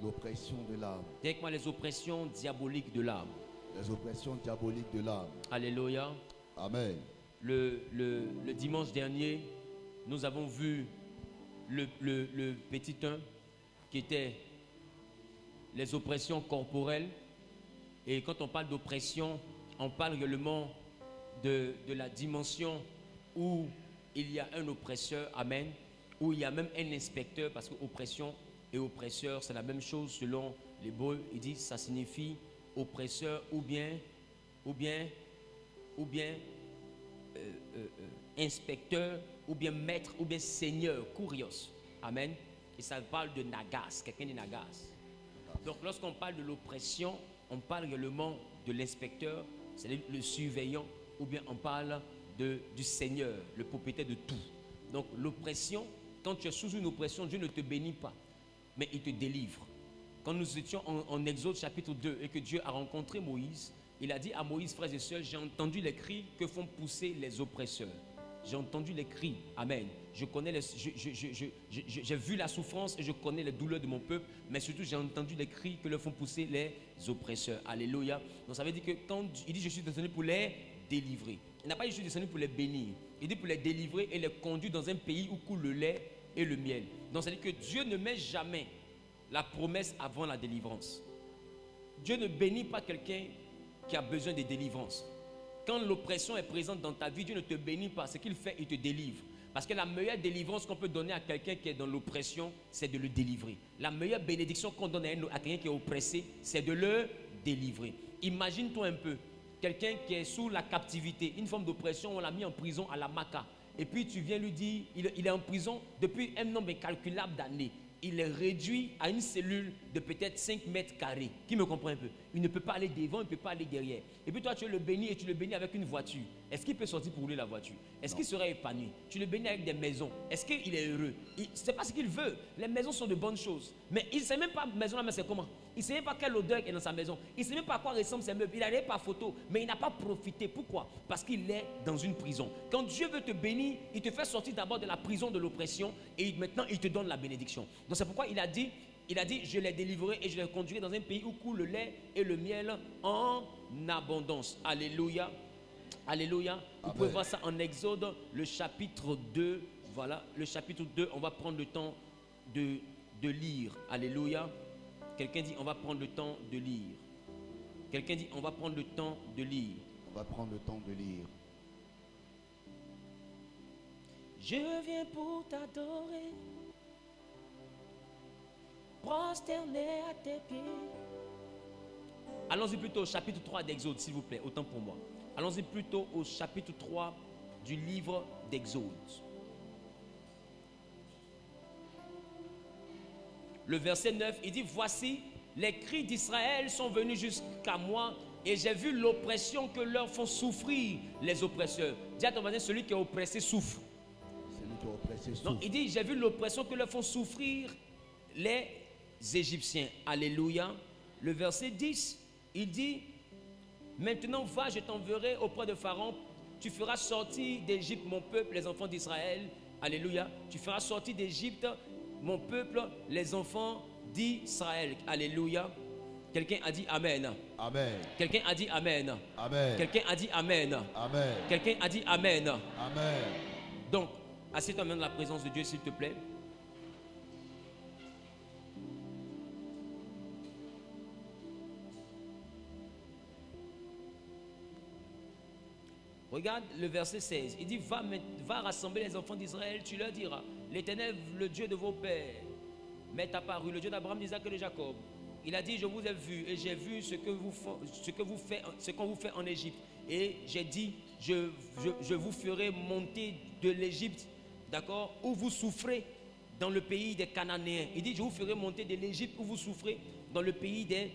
L'oppression de l'âme. Dis avec moi les oppressions diaboliques de l'âme. Les oppressions diaboliques de l'âme. Alléluia. Amen. Le dimanche dernier, nous avons vu le petit 1 qui était les oppressions corporelles. Et quand on parle d'oppression, on parle également de la dimension où il y a un oppresseur, amen, où il y a même un inspecteur, parce que oppression et oppresseur, c'est la même chose selon l'hébreu. Il dit ça signifie oppresseur ou bien inspecteur, ou bien maître, ou bien seigneur, kurios. Amen. Et ça parle de nagas, quelqu'un de nagas. Donc lorsqu'on parle de l'oppression, on parle également de l'inspecteur, c'est le surveillant, ou bien on parle du Seigneur, le propriétaire de tout. Donc l'oppression, quand tu es sous une oppression, Dieu ne te bénit pas, mais il te délivre. Quand nous étions en Exode chapitre 2 et que Dieu a rencontré Moïse, il a dit à Moïse, frères et sœurs, j'ai entendu les cris que font pousser les oppresseurs. J'ai entendu les cris, amen. J'ai vu la souffrance et je connais les douleurs de mon peuple, mais surtout j'ai entendu les cris que leur font pousser les oppresseurs. Alléluia. Donc ça veut dire que quand il dit je suis descendu pour les délivrer, il n'a pas dit je suis descendu pour les bénir. Il dit pour les délivrer et les conduire dans un pays où coule le lait et le miel. Donc ça veut dire que Dieu ne met jamais la promesse avant la délivrance. Dieu ne bénit pas quelqu'un qui a besoin de délivrance. Quand l'oppression est présente dans ta vie, Dieu ne te bénit pas. Ce qu'il fait, il te délivre. Parce que la meilleure délivrance qu'on peut donner à quelqu'un qui est dans l'oppression, c'est de le délivrer. La meilleure bénédiction qu'on donne à quelqu'un qui est oppressé, c'est de le délivrer. Imagine-toi un peu, quelqu'un qui est sous la captivité, une forme d'oppression, on l'a mis en prison à la Maca. Et puis tu viens lui dire, il est en prison depuis un nombre incalculable d'années. Il est réduit à une cellule de peut-être 5 mètres carrés. Qui me comprend un peu? Il ne peut pas aller devant, il ne peut pas aller derrière. Et puis toi, tu le bénis et tu le bénis avec une voiture. Est-ce qu'il peut sortir pour rouler la voiture? Est-ce qu'il serait épanoui? Tu le bénis avec des maisons. Est-ce qu'il est heureux? Ce n'est pas ce qu'il veut. Les maisons sont de bonnes choses. Mais il ne sait même pas maison là, mais c'est comment. Il ne sait même pas quelle odeur est dans sa maison. Il ne sait même pas à quoi ressemblent ses meubles. Il n'arrive pas photo, mais il n'a pas profité. Pourquoi? Parce qu'il est dans une prison. Quand Dieu veut te bénir, il te fait sortir d'abord de la prison de l'oppression et maintenant il te donne la bénédiction. Donc c'est pourquoi il a dit, je les délivrerai et je les conduirai dans un pays où coule le lait et le miel en abondance. Alléluia. Alléluia. Vous pouvez voir ça en Exode, le chapitre 2. Voilà, le chapitre 2, on va prendre le temps de lire. Alléluia. Quelqu'un dit, on va prendre le temps de lire. Quelqu'un dit, on va prendre le temps de lire. On va prendre le temps de lire. Je viens pour t'adorer, prosterné à tes pieds. Allons-y plutôt au chapitre 3 d'Exode, s'il vous plaît, autant pour moi. Allons-y plutôt au chapitre 3 du livre d'Exode. Le verset 9, il dit, voici, les cris d'Israël sont venus jusqu'à moi et j'ai vu l'oppression que leur font souffrir les oppresseurs. Dis à ton voisin, celui qui est oppressé souffre. Celui qui est oppressé souffre. Donc il dit, j'ai vu l'oppression que leur font souffrir les Égyptiens. Alléluia. Le verset 10, il dit, maintenant va, je t'enverrai auprès de Pharaon, tu feras sortir d'Égypte mon peuple, les enfants d'Israël. Alléluia. Tu feras sortir d'Égypte mon peuple, les enfants d'Israël. Alléluia. Quelqu'un a dit Amen. Amen. Quelqu'un a dit Amen. Amen. Quelqu'un a dit Amen. Amen. Quelqu'un a dit Amen. Amen. Donc, assieds-toi maintenant dans la présence de Dieu, s'il te plaît. Regarde le verset 16. Il dit, va rassembler les enfants d'Israël, tu leur diras, l'Éternel, le Dieu de vos pères, m'est apparu, le Dieu d'Abraham, d'Isaac et de Jacob. Il a dit, je vous ai vu et j'ai vu ce qu'on vous fait en Égypte. Et j'ai dit, je vous ferai monter de l'Égypte, d'accord, où vous souffrez, dans le pays des Cananéens. Il dit, je vous ferai monter de l'Égypte où vous souffrez, dans le pays des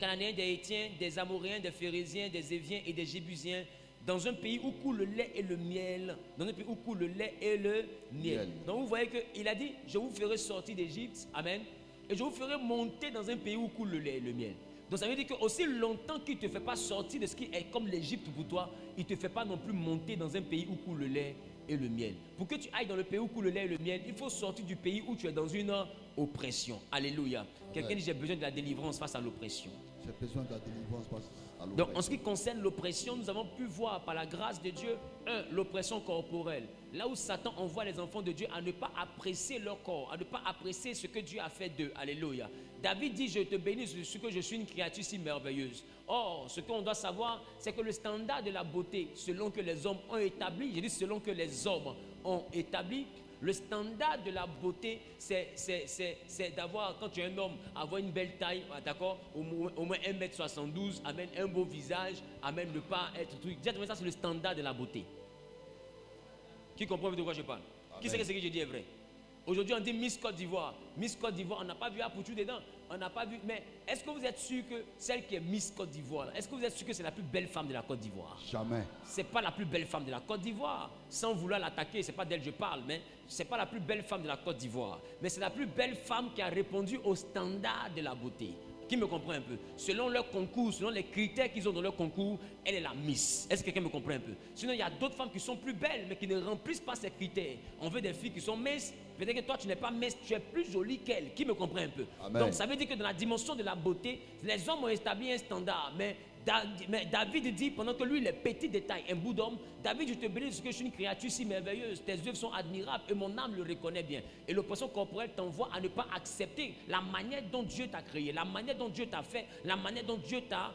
Cananéens, des Hétiens, des Amoréens, des Phérésiens, des Éviens et des Jébusiens, dans un pays où coule le lait et le miel. Dans un pays où coule le lait et le miel. Donc vous voyez qu'il a dit, je vous ferai sortir d'Égypte, amen, et je vous ferai monter dans un pays où coule le lait et le miel. Donc ça veut dire que aussi longtemps qu'il ne te fait pas sortir de ce qui est comme l'Égypte pour toi, il ne te fait pas non plus monter dans un pays où coule le lait et le miel. Pour que tu ailles dans le pays où coule le lait et le miel, il faut sortir du pays où tu es dans une oppression. Alléluia. Quelqu'un dit j'ai besoin de la délivrance face à l'oppression. J'ai besoin de la délivrance face à Donc en ce l'oppression. qui concerne l'oppression, nous avons pu voir par la grâce de Dieu, l'oppression corporelle. Là où Satan envoie les enfants de Dieu à ne pas apprécier leur corps, à ne pas apprécier ce que Dieu a fait d'eux. Alléluia. David dit, je te bénis parce que je suis une créature si merveilleuse. Or, ce qu'on doit savoir, c'est que le standard de la beauté, selon que les hommes ont établi, j'ai dit selon que les hommes ont établi, le standard de la beauté, c'est d'avoir, quand tu es un homme, avoir une belle taille, d'accord, au moins 1m72, amen, un beau visage, amen, ne pas être truc. Dites-moi, ça c'est le standard de la beauté. Qui comprend de quoi je parle? Qui sait que ce que je dis est vrai? Aujourd'hui, on dit Miss Côte d'Ivoire. Miss Côte d'Ivoire, on n'a pas vu Apoutou dedans. On n'a pas vu. Mais est-ce que vous êtes sûr que celle qui est Miss Côte d'Ivoire, est-ce que vous êtes sûr que c'est la plus belle femme de la Côte d'Ivoire? Jamais. C'est pas la plus belle femme de la Côte d'Ivoire. Sans vouloir l'attaquer, c'est pas d'elle que je parle, mais c'est pas la plus belle femme de la Côte d'Ivoire. Mais c'est la plus belle femme qui a répondu au standard de la beauté. Qui me comprend un peu? Selon leur concours, selon les critères qu'ils ont dans leur concours, elle est la Miss. Est-ce que quelqu'un me comprend un peu? Sinon, il y a d'autres femmes qui sont plus belles, mais qui ne remplissent pas ces critères. On veut des filles qui sont Miss. Peut-être que toi, tu n'es pas Miss, tu es plus jolie qu'elle. Qui me comprend un peu? Amen. Donc, ça veut dire que dans la dimension de la beauté, les hommes ont établi un standard. Mais David dit, pendant que lui, il est petit de taille, un bout d'homme, David, je te bénis parce que je suis une créature si merveilleuse. Tes œuvres sont admirables et mon âme le reconnaît bien. Et l'oppression corporelle t'envoie à ne pas accepter la manière dont Dieu t'a créé, la manière dont Dieu t'a fait, la manière dont Dieu t'a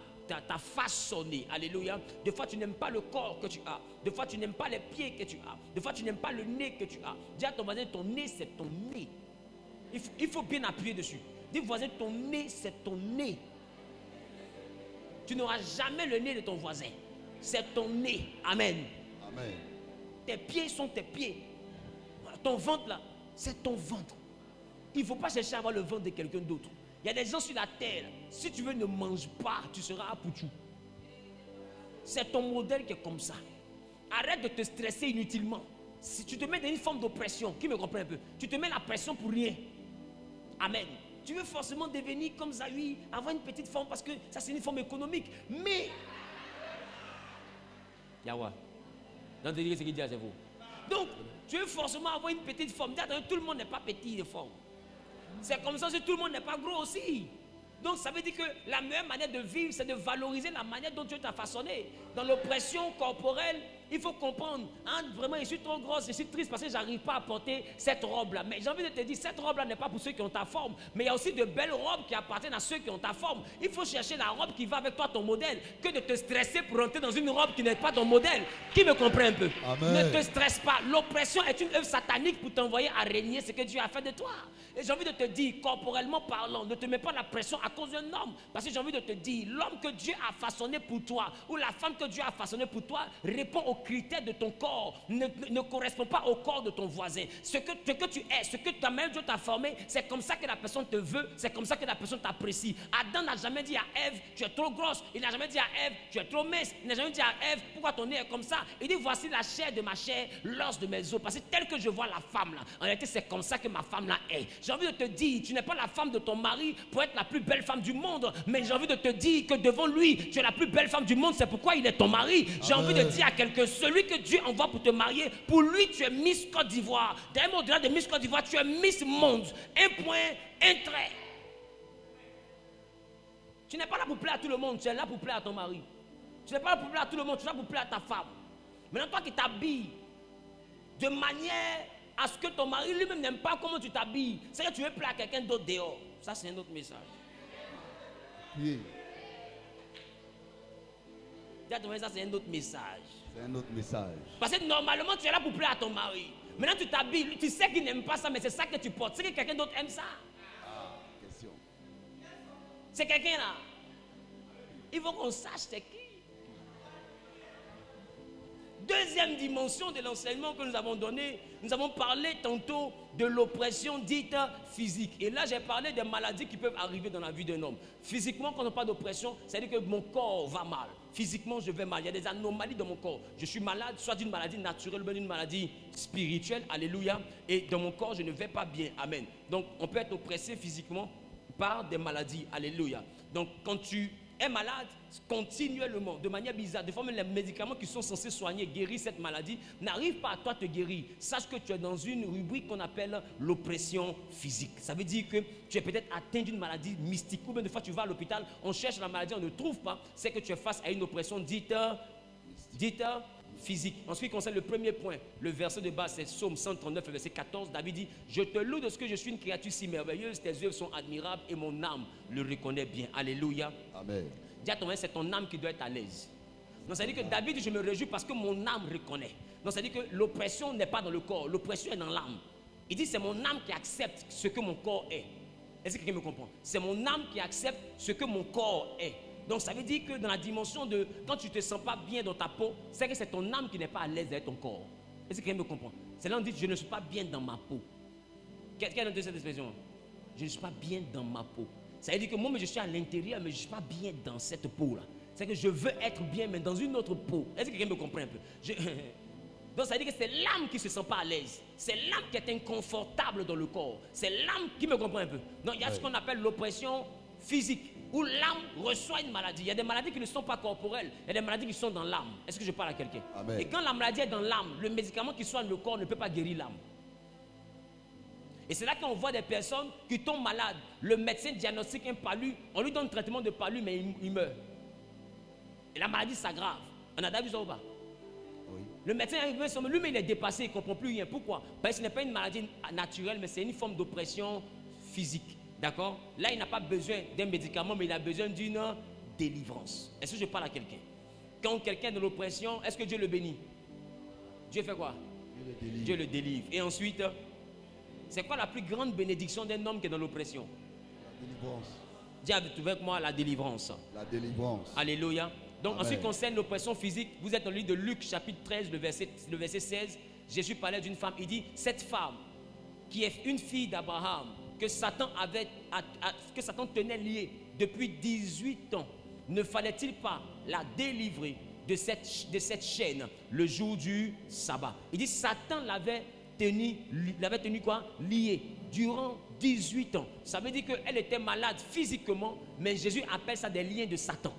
façonné. Alléluia. Des fois, tu n'aimes pas le corps que tu as. Des fois, tu n'aimes pas les pieds que tu as. Des fois, tu n'aimes pas le nez que tu as. Dis à ton voisin, ton nez, c'est ton nez. Il faut bien appuyer dessus. Dis voisin, ton nez, c'est ton nez. Tu n'auras jamais le nez de ton voisin. C'est ton nez. Amen. Amen. Tes pieds sont tes pieds. Ton ventre là, c'est ton ventre. Il ne faut pas chercher à avoir le ventre de quelqu'un d'autre. Il y a des gens sur la terre. Si tu veux, ne mange pas, tu seras Apoutou. C'est ton modèle qui est comme ça. Arrête de te stresser inutilement. Si tu te mets dans une forme d'oppression, qui me comprend un peu? Tu te mets la pression pour rien. Amen. Tu veux forcément devenir comme Zawi, avoir une petite forme parce que ça c'est une forme économique. Mais Yawa, dans le délire, c'est qu'il dit à vous. Donc, tu veux forcément avoir une petite forme. Tout le monde n'est pas petit de forme. C'est comme ça que tout le monde n'est pas gros aussi. Donc, ça veut dire que la meilleure manière de vivre, c'est de valoriser la manière dont Dieu t'a façonné. Dans l'oppression corporelle, il faut comprendre. Hein, vraiment, je suis trop grosse, je suis triste parce que je n'arrive pas à porter cette robe-là. Mais j'ai envie de te dire, cette robe-là n'est pas pour ceux qui ont ta forme. Mais il y a aussi de belles robes qui appartiennent à ceux qui ont ta forme. Il faut chercher la robe qui va avec toi, ton modèle, que de te stresser pour entrer dans une robe qui n'est pas ton modèle. Qui me comprend un peu? Amen. Ne te stresse pas. L'oppression est une œuvre satanique pour t'envoyer à régner ce que Dieu a fait de toi. Et j'ai envie de te dire, corporellement parlant, ne te mets pas la pression à cause d'un homme. Parce que j'ai envie de te dire, l'homme que Dieu a façonné pour toi, ou la femme que Dieu a façonné pour toi, répond aux critères de ton corps, ne correspond pas au corps de ton voisin. Ce que tu es, ce que ta mère Dieu t'a formé, c'est comme ça que la personne te veut, c'est comme ça que la personne t'apprécie. Adam n'a jamais dit à Ève, tu es trop grosse. Il n'a jamais dit à Ève, tu es trop mince. Il n'a jamais dit à Ève, pourquoi ton nez est comme ça. Il dit, voici la chair de ma chair, l'os de mes os. Parce que tel que je vois la femme là, en réalité c'est comme ça que ma femme là est. J'ai envie de te dire, tu n'es pas la femme de ton mari pour être la plus belle femme du monde, mais j'ai envie de te dire que devant lui, tu es la plus belle femme du monde, c'est pourquoi il est ton mari. J'ai envie de dire à quelqu'un, celui que Dieu envoie pour te marier, pour lui tu es Miss Côte d'Ivoire. D'ailleurs, au-delà de Miss Côte d'Ivoire, tu es Miss Monde. Un point, un trait. Tu n'es pas là pour plaire à tout le monde, tu es là pour plaire à ton mari. Tu n'es pas là pour plaire à tout le monde, tu es là pour plaire à ta femme. Maintenant, toi qui t'habilles de manière à ce que ton mari lui-même n'aime pas comment tu t'habilles, c'est que tu veux plaire à quelqu'un d'autre dehors. Ça, c'est un autre message. Oui. Ça, c'est un autre message. C'est un autre message. Parce que normalement, tu es là pour plaire à ton mari. Maintenant, tu t'habilles, tu sais qu'il n'aime pas ça, mais c'est ça que tu portes. C'est que quelqu'un d'autre aime ça. Ah, question. C'est quelqu'un là. Il faut qu'on sache c'est qui. Deuxième dimension de l'enseignement que nous avons donné, nous avons parlé tantôt de l'oppression dite physique. Et là, j'ai parlé des maladies qui peuvent arriver dans la vie d'un homme. Physiquement, quand on parle d'oppression, c'est-à-dire que mon corps va mal. Physiquement, je vais mal. Il y a des anomalies dans mon corps. Je suis malade, soit d'une maladie naturelle, ou d'une maladie spirituelle. Alléluia. Et dans mon corps, je ne vais pas bien. Amen. Donc, on peut être oppressé physiquement par des maladies. Alléluia. Donc, quand tu est malade continuellement, de manière bizarre, de fois même les médicaments qui sont censés soigner, guérir cette maladie, n'arrivent pas à toi te guérir, sache que tu es dans une rubrique qu'on appelle l'oppression physique. Ça veut dire que tu es peut-être atteint d'une maladie mystique, ou bien des fois tu vas à l'hôpital, on cherche la maladie, on ne trouve pas, c'est que tu es face à une oppression dite physique. En ce qui concerne le premier point, le verset de base, c'est Psaume 139, verset 14. David dit: je te loue de ce que je suis une créature si merveilleuse, tes œuvres sont admirables et mon âme le reconnaît bien. Alléluia. Amen. Dis à ton voisin, c'est ton âme qui doit être à l'aise. Donc ça veut dire que David dit: je me réjouis parce que mon âme reconnaît. Donc ça veut dire que l'oppression n'est pas dans le corps, l'oppression est dans l'âme. Il dit: c'est mon âme qui accepte ce que mon corps est. Est-ce que quelqu'un me comprend? C'est mon âme qui accepte ce que mon corps est. Donc ça veut dire que dans la dimension de quand tu ne te sens pas bien dans ta peau, c'est que c'est ton âme qui n'est pas à l'aise avec ton corps. Est-ce que quelqu'un me comprend? C'est là on dit: je ne suis pas bien dans ma peau. Quelqu'un a entendu cette expression? Je ne suis pas bien dans ma peau. Ça veut dire que moi je suis à l'intérieur, mais je ne suis pas bien dans cette peau là. C'est que je veux être bien, mais dans une autre peau. Est-ce que quelqu'un me comprend un peu? Donc ça veut dire que c'est l'âme qui ne se sent pas à l'aise. C'est l'âme qui est inconfortable dans le corps. C'est l'âme qui me comprend un peu. Donc il y a ce qu'on appelle l'oppression physique, où l'âme reçoit une maladie. Il y a des maladies qui ne sont pas corporelles, il y a des maladies qui sont dans l'âme. Est-ce que je parle à quelqu'un? Et quand la maladie est dans l'âme, le médicament qui soigne le corps ne peut pas guérir l'âme. Et c'est là qu'on voit des personnes qui tombent malades. Le médecin diagnostique un palu, on lui donne un traitement de palu, mais il meurt. Et la maladie s'aggrave. On a vu ça ou pas? Oui. Le médecin arrive, lui-même il est dépassé, il ne comprend plus rien. Pourquoi? Parce que ce n'est pas une maladie naturelle, mais c'est une forme d'oppression physique. D'accord? Là, il n'a pas besoin d'un médicament, mais il a besoin d'une délivrance. Est-ce que je parle à quelqu'un? Quand quelqu'un est dans l'oppression, est-ce que Dieu le bénit? Dieu fait quoi? Dieu le délivre. Et ensuite, c'est quoi la plus grande bénédiction d'un homme qui est dans l'oppression? La délivrance. Dis avec moi la délivrance. La délivrance. Alléluia. Donc, Amen. en ce qui concerne l'oppression physique, vous êtes dans le livre de Luc, chapitre 13, le verset 16. Jésus parlait d'une femme. Il dit: cette femme, qui est une fille d'Abraham, que Satan tenait liée depuis 18 ans, ne fallait-il pas la délivrer de cette chaîne le jour du sabbat? Il dit: Satan l'avait tenu quoi? Liée durant 18 ans. Ça veut dire qu'elle était malade physiquement, mais Jésus appelle ça des liens de Satan.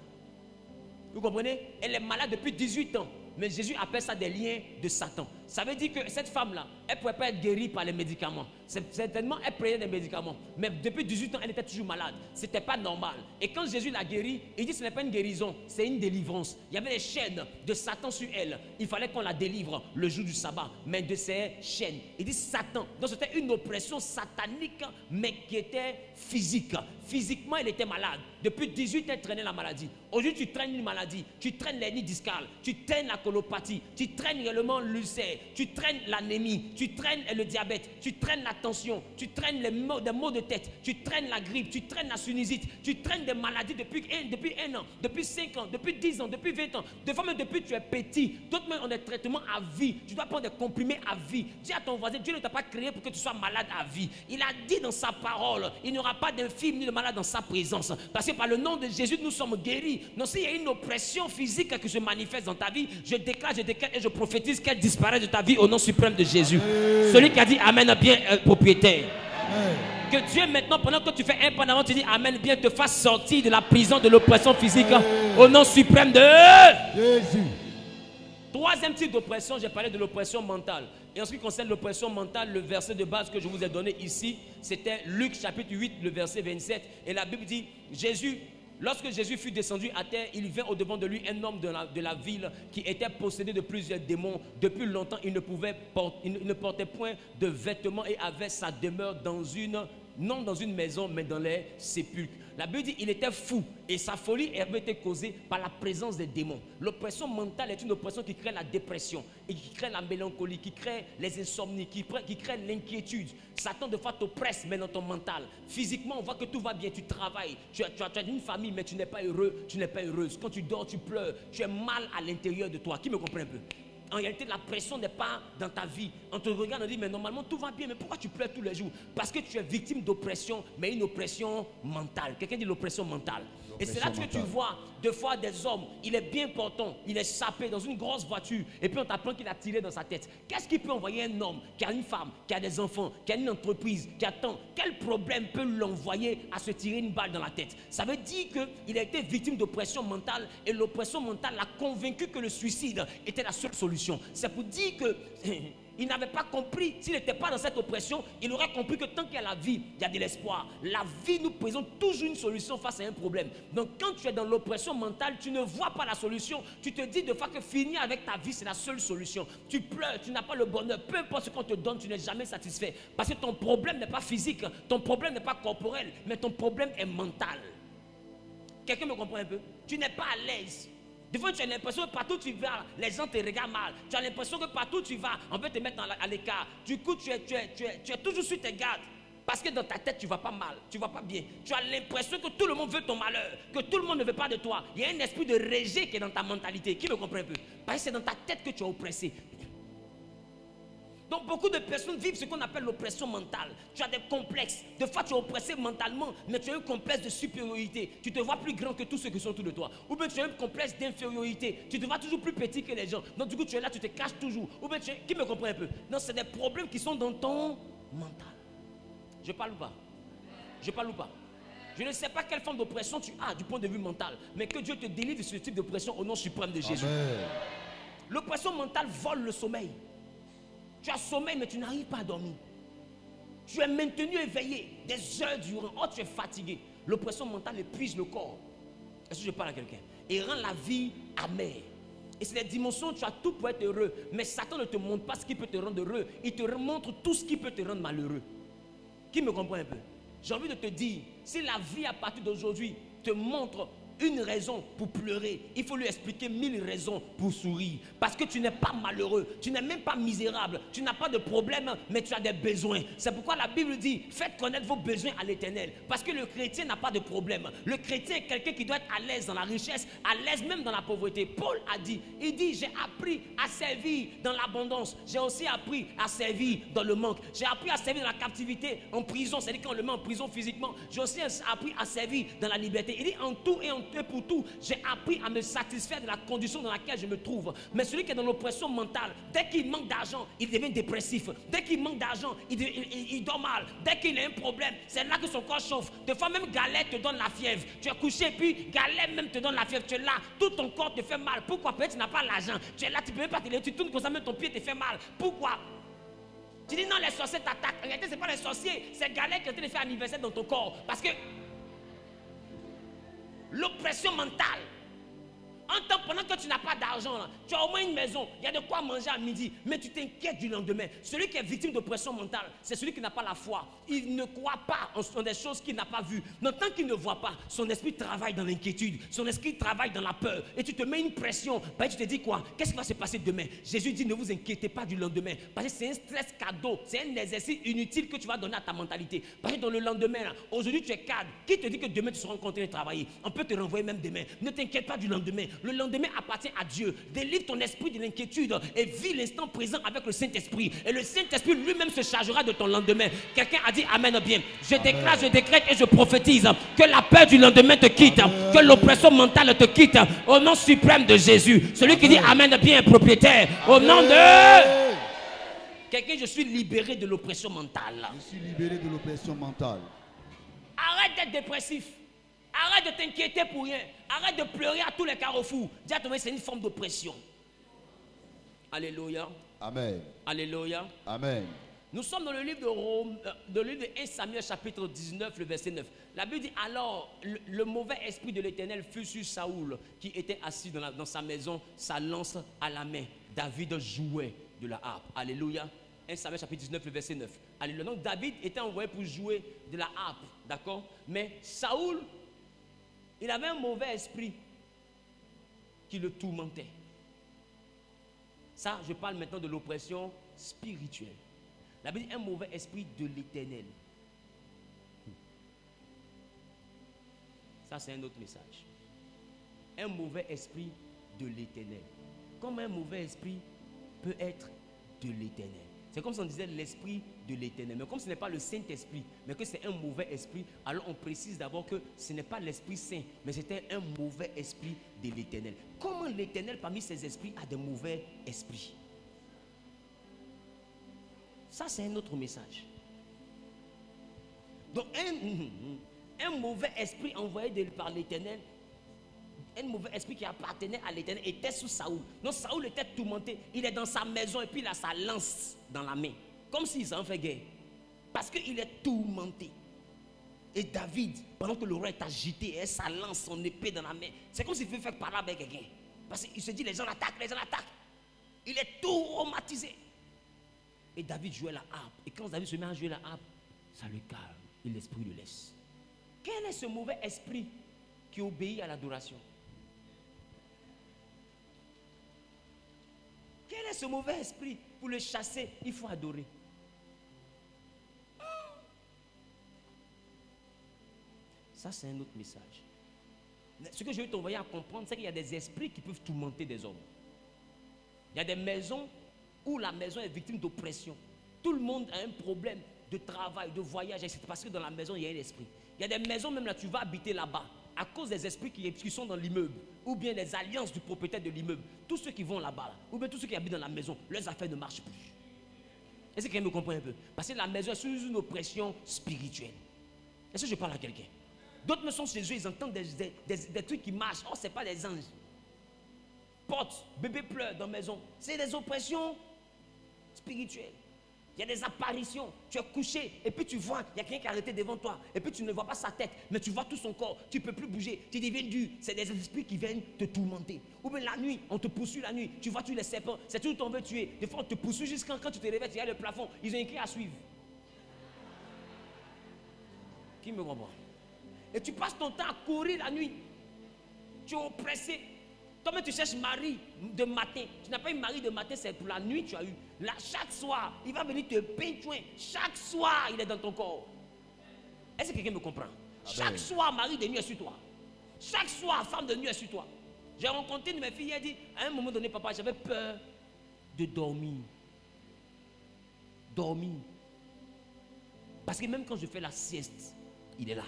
Vous comprenez? Elle est malade depuis 18 ans, mais Jésus appelle ça des liens de Satan. Ça veut dire que cette femme-là, elle ne pouvait pas être guérie par les médicaments. Certainement, elle prenait des médicaments. Mais depuis 18 ans, elle était toujours malade. Ce n'était pas normal. Et quand Jésus l'a guérie, il dit: ce n'est pas une guérison, c'est une délivrance. Il y avait des chaînes de Satan sur elle. Il fallait qu'on la délivre le jour du sabbat, mais de ces chaînes. Il dit Satan. Donc c'était une oppression satanique, mais qui était physique. Physiquement, elle était malade. Depuis 18 ans, elle traînait la maladie. Aujourd'hui, tu traînes une maladie. Tu traînes l'hernie discale. Tu traînes la colopathie. Tu traînes également l'ulcère. Tu traînes l'anémie. Tu traînes le diabète. Tu traînes la tension. Tu traînes des maux de tête. Tu traînes la grippe. Tu traînes la sinusite. Tu traînes des maladies depuis un an, depuis 5 ans, depuis 10 ans, depuis 20 ans. Des fois même depuis que tu es petit. D'autres même ont des traitements à vie. Tu dois prendre des comprimés à vie. Dis à ton voisin: Dieu ne t'a pas créé pour que tu sois malade à vie. Il a dit dans sa parole: il n'y aura pas d'infirme ni de malade dans sa présence. Parce que par le nom de Jésus, nous sommes guéris. Donc s'il y a une oppression physique qui se manifeste dans ta vie, je déclare et je prophétise qu'elle disparaît de ta vie au nom suprême de Jésus. Amen. Celui qui a dit Amen, bien propriétaire. Amen. Que Dieu maintenant, pendant que tu fais un pas en avant, tu dis Amen, bien te fasse sortir de la prison de l'oppression physique. Amen. Au nom suprême de Jésus. Troisième type d'oppression, j'ai parlé de l'oppression mentale. Et en ce qui concerne l'oppression mentale, le verset de base que je vous ai donné ici, c'était Luc chapitre 8, le verset 27. Et la Bible dit, lorsque Jésus fut descendu à terre, il vint au-devant de lui un homme de la ville qui était possédé de plusieurs démons. Depuis longtemps, il ne portait point de vêtements et avait sa demeure non dans une maison, mais dans les sépulcres. La Bible dit qu'il était fou et sa folie avait été causée par la présence des démons. L'oppression mentale est une oppression qui crée la dépression et qui crée la mélancolie, qui crée les insomnies, qui crée l'inquiétude. Satan de fois t'oppresse, mais dans ton mental. Physiquement, on voit que tout va bien, tu travailles, tu as une famille, mais tu n'es pas heureux, tu n'es pas heureuse. Quand tu dors, tu pleures, tu es mal à l'intérieur de toi. Qui me comprend un peu? en réalité la pression n'est pas dans ta vie. On te regarde, on dit mais normalement tout va bien, mais pourquoi tu pleures tous les jours? Parce que tu es victime d'oppression, mais une oppression mentale. Quelqu'un dit l'oppression mentale. Et c'est là que tu vois, deux fois des hommes, il est bien portant, il est sapé dans une grosse voiture, et puis on t'apprend qu'il a tiré dans sa tête. Qu'est-ce qui peut envoyer un homme qui a une femme, qui a des enfants, qui a une entreprise, qui attend? Quel problème peut l'envoyer à se tirer une balle dans la tête? Ça veut dire qu'il a été victime d'oppression mentale, et l'oppression mentale l'a convaincu que le suicide était la seule solution. C'est pour dire que il n'avait pas compris, s'il n'était pas dans cette oppression, il aurait compris que tant qu'il y a la vie, il y a de l'espoir. La vie nous présente toujours une solution face à un problème. Donc quand tu es dans l'oppression mentale, tu ne vois pas la solution. Tu te dis de fois que finir avec ta vie, c'est la seule solution. Tu pleures, tu n'as pas le bonheur. Peu importe ce qu'on te donne, tu n'es jamais satisfait. Parce que ton problème n'est pas physique, ton problème n'est pas corporel, mais ton problème est mental. Quelqu'un me comprend un peu? Tu n'es pas à l'aise. Des fois, tu as l'impression que partout où tu vas, les gens te regardent mal. Tu as l'impression que partout où tu vas, on peut te mettre à l'écart. Du coup, tu es toujours sur tes gardes. Parce que dans ta tête, tu ne vas pas mal, tu ne vas pas bien. Tu as l'impression que tout le monde veut ton malheur, que tout le monde ne veut pas de toi. Il y a un esprit de rejet qui est dans ta mentalité. Qui me comprend un peu? Parce que c'est dans ta tête que tu es oppressé. Donc beaucoup de personnes vivent ce qu'on appelle l'oppression mentale. Tu as des complexes. Des fois tu es oppressé mentalement, mais tu as un complexe de supériorité. Tu te vois plus grand que tous ceux qui sont autour de toi. Ou bien tu as un complexe d'infériorité. Tu te vois toujours plus petit que les gens. Donc du coup tu es là, tu te caches toujours. Ou bien qui me comprend un peu? Non, c'est des problèmes qui sont dans ton mental. Je parle ou pas? Je parle ou pas? Je ne sais pas quelle forme d'oppression tu as du point de vue mental, mais que Dieu te délivre de ce type d'oppression au nom suprême de Jésus. L'oppression mentale vole le sommeil. Tu as sommeil, mais tu n'arrives pas à dormir. Tu es maintenu éveillé des heures durant. Oh, tu es fatigué. L'oppression mentale épuise le corps. Est-ce que je parle à quelqu'un? Et rend la vie amère. Et c'est des dimensions où tu as tout pour être heureux. Mais Satan ne te montre pas ce qui peut te rendre heureux. Il te montre tout ce qui peut te rendre malheureux. Qui me comprend un peu? J'ai envie de te dire, si la vie à partir d'aujourd'hui te montre une raison pour pleurer, il faut lui expliquer 1000 raisons pour sourire. Parce que tu n'es pas malheureux, tu n'es même pas misérable, tu n'as pas de problème, mais tu as des besoins. C'est pourquoi la Bible dit, faites connaître vos besoins à l'Éternel. Parce que le chrétien n'a pas de problème. Le chrétien est quelqu'un qui doit être à l'aise dans la richesse, à l'aise même dans la pauvreté. Paul a dit, il dit, j'ai appris à servir dans l'abondance. J'ai aussi appris à servir dans le manque. J'ai appris à servir dans la captivité, en prison, c'est-à-dire quand on le met en prison physiquement. J'ai aussi appris à servir dans la liberté. Il dit, en tout et pour tout, j'ai appris à me satisfaire de la condition dans laquelle je me trouve. Mais celui qui est dans l'oppression mentale, dès qu'il manque d'argent, il devient dépressif. Dès qu'il manque d'argent, il dort mal. Dès qu'il a un problème, c'est là que son corps chauffe. Des fois même Galère te donne la fièvre. Tu es couché et puis Galère même te donne la fièvre. Tu es là, tout ton corps te fait mal. Pourquoi? Peut-être tu n'as pas l'argent. Tu es là, tu ne peux même pas te lever. Tu tournes comme ça, même ton pied te fait mal. Pourquoi? Tu dis non, les sorciers t'attaquent. En réalité, ce n'est pas les sorciers, c'est Galère qui est en train de faire anniversaire dans ton corps. Parce que l'oppression mentale. Pendant que tu n'as pas d'argent, tu as au moins une maison, il y a de quoi manger à midi, mais tu t'inquiètes du lendemain. Celui qui est victime d'oppression mentale, c'est celui qui n'a pas la foi. Il ne croit pas en des choses qu'il n'a pas vues. Donc tant qu'il ne voit pas, son esprit travaille dans l'inquiétude, son esprit travaille dans la peur. Et tu te mets une pression. Bah, tu te dis quoi? Qu'est-ce qui va se passer demain? Jésus dit, ne vous inquiétez pas du lendemain. Parce que c'est un stress cadeau, c'est un exercice inutile que tu vas donner à ta mentalité. Parce que dans le lendemain, aujourd'hui tu es cadre. Qui te dit que demain tu seras en train de travailler? On peut te renvoyer même demain. Ne t'inquiète pas du lendemain. Le lendemain appartient à Dieu. Délivre ton esprit de l'inquiétude et vis l'instant présent avec le Saint-Esprit. Et le Saint-Esprit lui-même se chargera de ton lendemain. Quelqu'un a dit Amen bien. Je déclare, je décrète et je prophétise que la peur du lendemain te quitte, que l'oppression mentale te quitte. Au nom suprême de Jésus. Celui qui dit Amen bien est propriétaire. Au nom de... Quelqu'un, je suis libéré de l'oppression mentale. Je suis libéré de l'oppression mentale. Arrête d'être dépressif. Arrête de t'inquiéter pour rien. Arrête de pleurer à tous les carrefours. Dis à ton mari, c'est une forme d'oppression. Alléluia. Amen. Alléluia. Amen. Nous sommes dans le livre de 1 Samuel chapitre 19, le verset 9. La Bible dit alors, le mauvais esprit de l'Éternel fut sur Saoul, qui était assis dans sa maison, sa lance à la main. David jouait de la harpe. Alléluia. 1 Samuel chapitre 19, le verset 9. Alléluia. Donc David était envoyé pour jouer de la harpe. D'accord? Mais Saoul, il avait un mauvais esprit qui le tourmentait. Ça, je parle maintenant de l'oppression spirituelle. La Bible dit un mauvais esprit de l'Éternel. Ça, c'est un autre message. Un mauvais esprit de l'Éternel. Comme un mauvais esprit peut être de l'Éternel. C'est comme si on disait l'esprit de l'Éternel. Mais comme ce n'est pas le Saint-Esprit, mais que c'est un mauvais esprit, alors on précise d'abord que ce n'est pas l'Esprit Saint, mais c'était un mauvais esprit de l'Éternel. Comment l'Éternel parmi ses esprits a des mauvais esprits? Ça, c'est un autre message. Donc, un mauvais esprit envoyé par l'Éternel, un mauvais esprit qui appartenait à l'Éternel était sous Saoul. Donc Saoul était tourmenté. Il est dans sa maison et puis il a sa lance dans la main. Comme s'il s'en fait guerre. Parce qu'il est tourmenté. Et David, pendant que le roi est agité, et sa lance, son épée dans la main, c'est comme s'il veut faire parler avec quelqu'un. Parce qu'il se dit, les gens l'attaquent, les gens l'attaquent. Il est traumatisé. Et David jouait la harpe. Et quand David se met à jouer la harpe, ça le calme. Et l'esprit le laisse. Quel est ce mauvais esprit qui obéit à l'adoration? Quel est ce mauvais esprit? Pour le chasser, il faut adorer. Ça, c'est un autre message. Ce que je veux t'envoyer à comprendre, c'est qu'il y a des esprits qui peuvent tourmenter des hommes. Il y a des maisons où la maison est victime d'oppression. Tout le monde a un problème de travail, de voyage, etc. Parce que dans la maison, il y a un esprit. Il y a des maisons, même là, tu vas habiter là-bas, à cause des esprits qui sont dans l'immeuble, ou bien les alliances du propriétaire de l'immeuble. Tous ceux qui vont là-bas, ou bien tous ceux qui habitent dans la maison, leurs affaires ne marchent plus. Est-ce que quelqu'un me comprend un peu? Parce que la maison est sous une oppression spirituelle. Est-ce que je parle à quelqu'un? D'autres me sont chez eux, ils entendent des trucs qui marchent. Oh, ce n'est pas des anges. Porte, bébé pleure dans la maison. C'est des oppressions spirituelles. Il y a des apparitions. Tu es couché et puis tu vois, il y a quelqu'un qui est arrêté devant toi. Et puis tu ne vois pas sa tête, mais tu vois tout son corps. Tu ne peux plus bouger. Tu deviens dur. C'est des esprits qui viennent te tourmenter. Ou bien la nuit, on te poursuit la nuit. Tu vois tous les serpents. C'est tout qu'on veut tuer. Des fois, on te poursuit jusqu'à quand tu te réveilles, tu as le plafond. Ils ont écrit à suivre. Qui me comprend? Et tu passes ton temps à courir la nuit. Tu es oppressé. Toi-même, tu cherches mari de matin. Tu n'as pas eu mari de matin, c'est pour la nuit que tu as eu. Là, chaque soir, il va venir te peindre. Chaque soir, il est dans ton corps. Est-ce que quelqu'un me comprend? Amen. Chaque soir, mari de nuit est sur toi. Chaque soir, femme de nuit est sur toi. J'ai rencontré une de mes filles, elle dit, à un moment donné, papa, j'avais peur de dormir. Dormir. Parce que même quand je fais la sieste, il est là.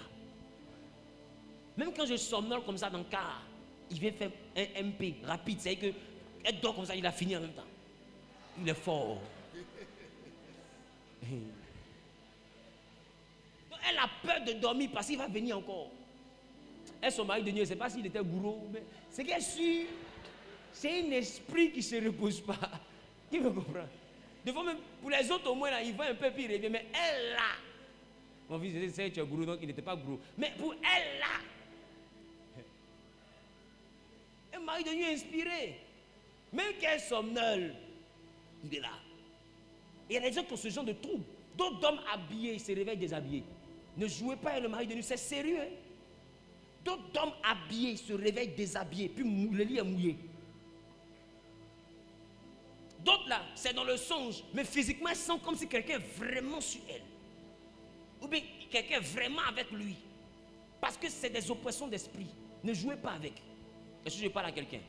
Même quand je somnole comme ça dans le car, il vient faire un MP rapide. C'est-à-dire qu'elle dort comme ça, il a fini en même temps. Il est fort. Donc elle a peur de dormir parce qu'il va venir encore. Et son mari de nuit, je ne sais pas s'il était gourou, mais c'est qu'elle suit. C'est un esprit qui ne se repose pas. Qui me comprend? Des fois même, pour les autres au moins, là, il va un peu puis il revient. Mais elle là, mon fils, je sais que tu es gourou, donc il n'était pas gourou. Mais pour elle là, un mari de nuit inspiré. Même qu'elle somnole, il est là. Et il y a des gens qui ont ce genre de trouble. D'autres hommes habillés, ils se réveillent déshabillés. Ne jouez pas avec le mari de nuit, c'est sérieux. Hein? D'autres hommes habillés, ils se réveillent déshabillés, puis le lit est mouillé. D'autres là, c'est dans le songe, mais physiquement, ils sentent comme si quelqu'un est vraiment sur elle. Ou bien quelqu'un est vraiment avec lui. Parce que c'est des oppressions d'esprit. Ne jouez pas avec. Est-ce que je parle à quelqu'un?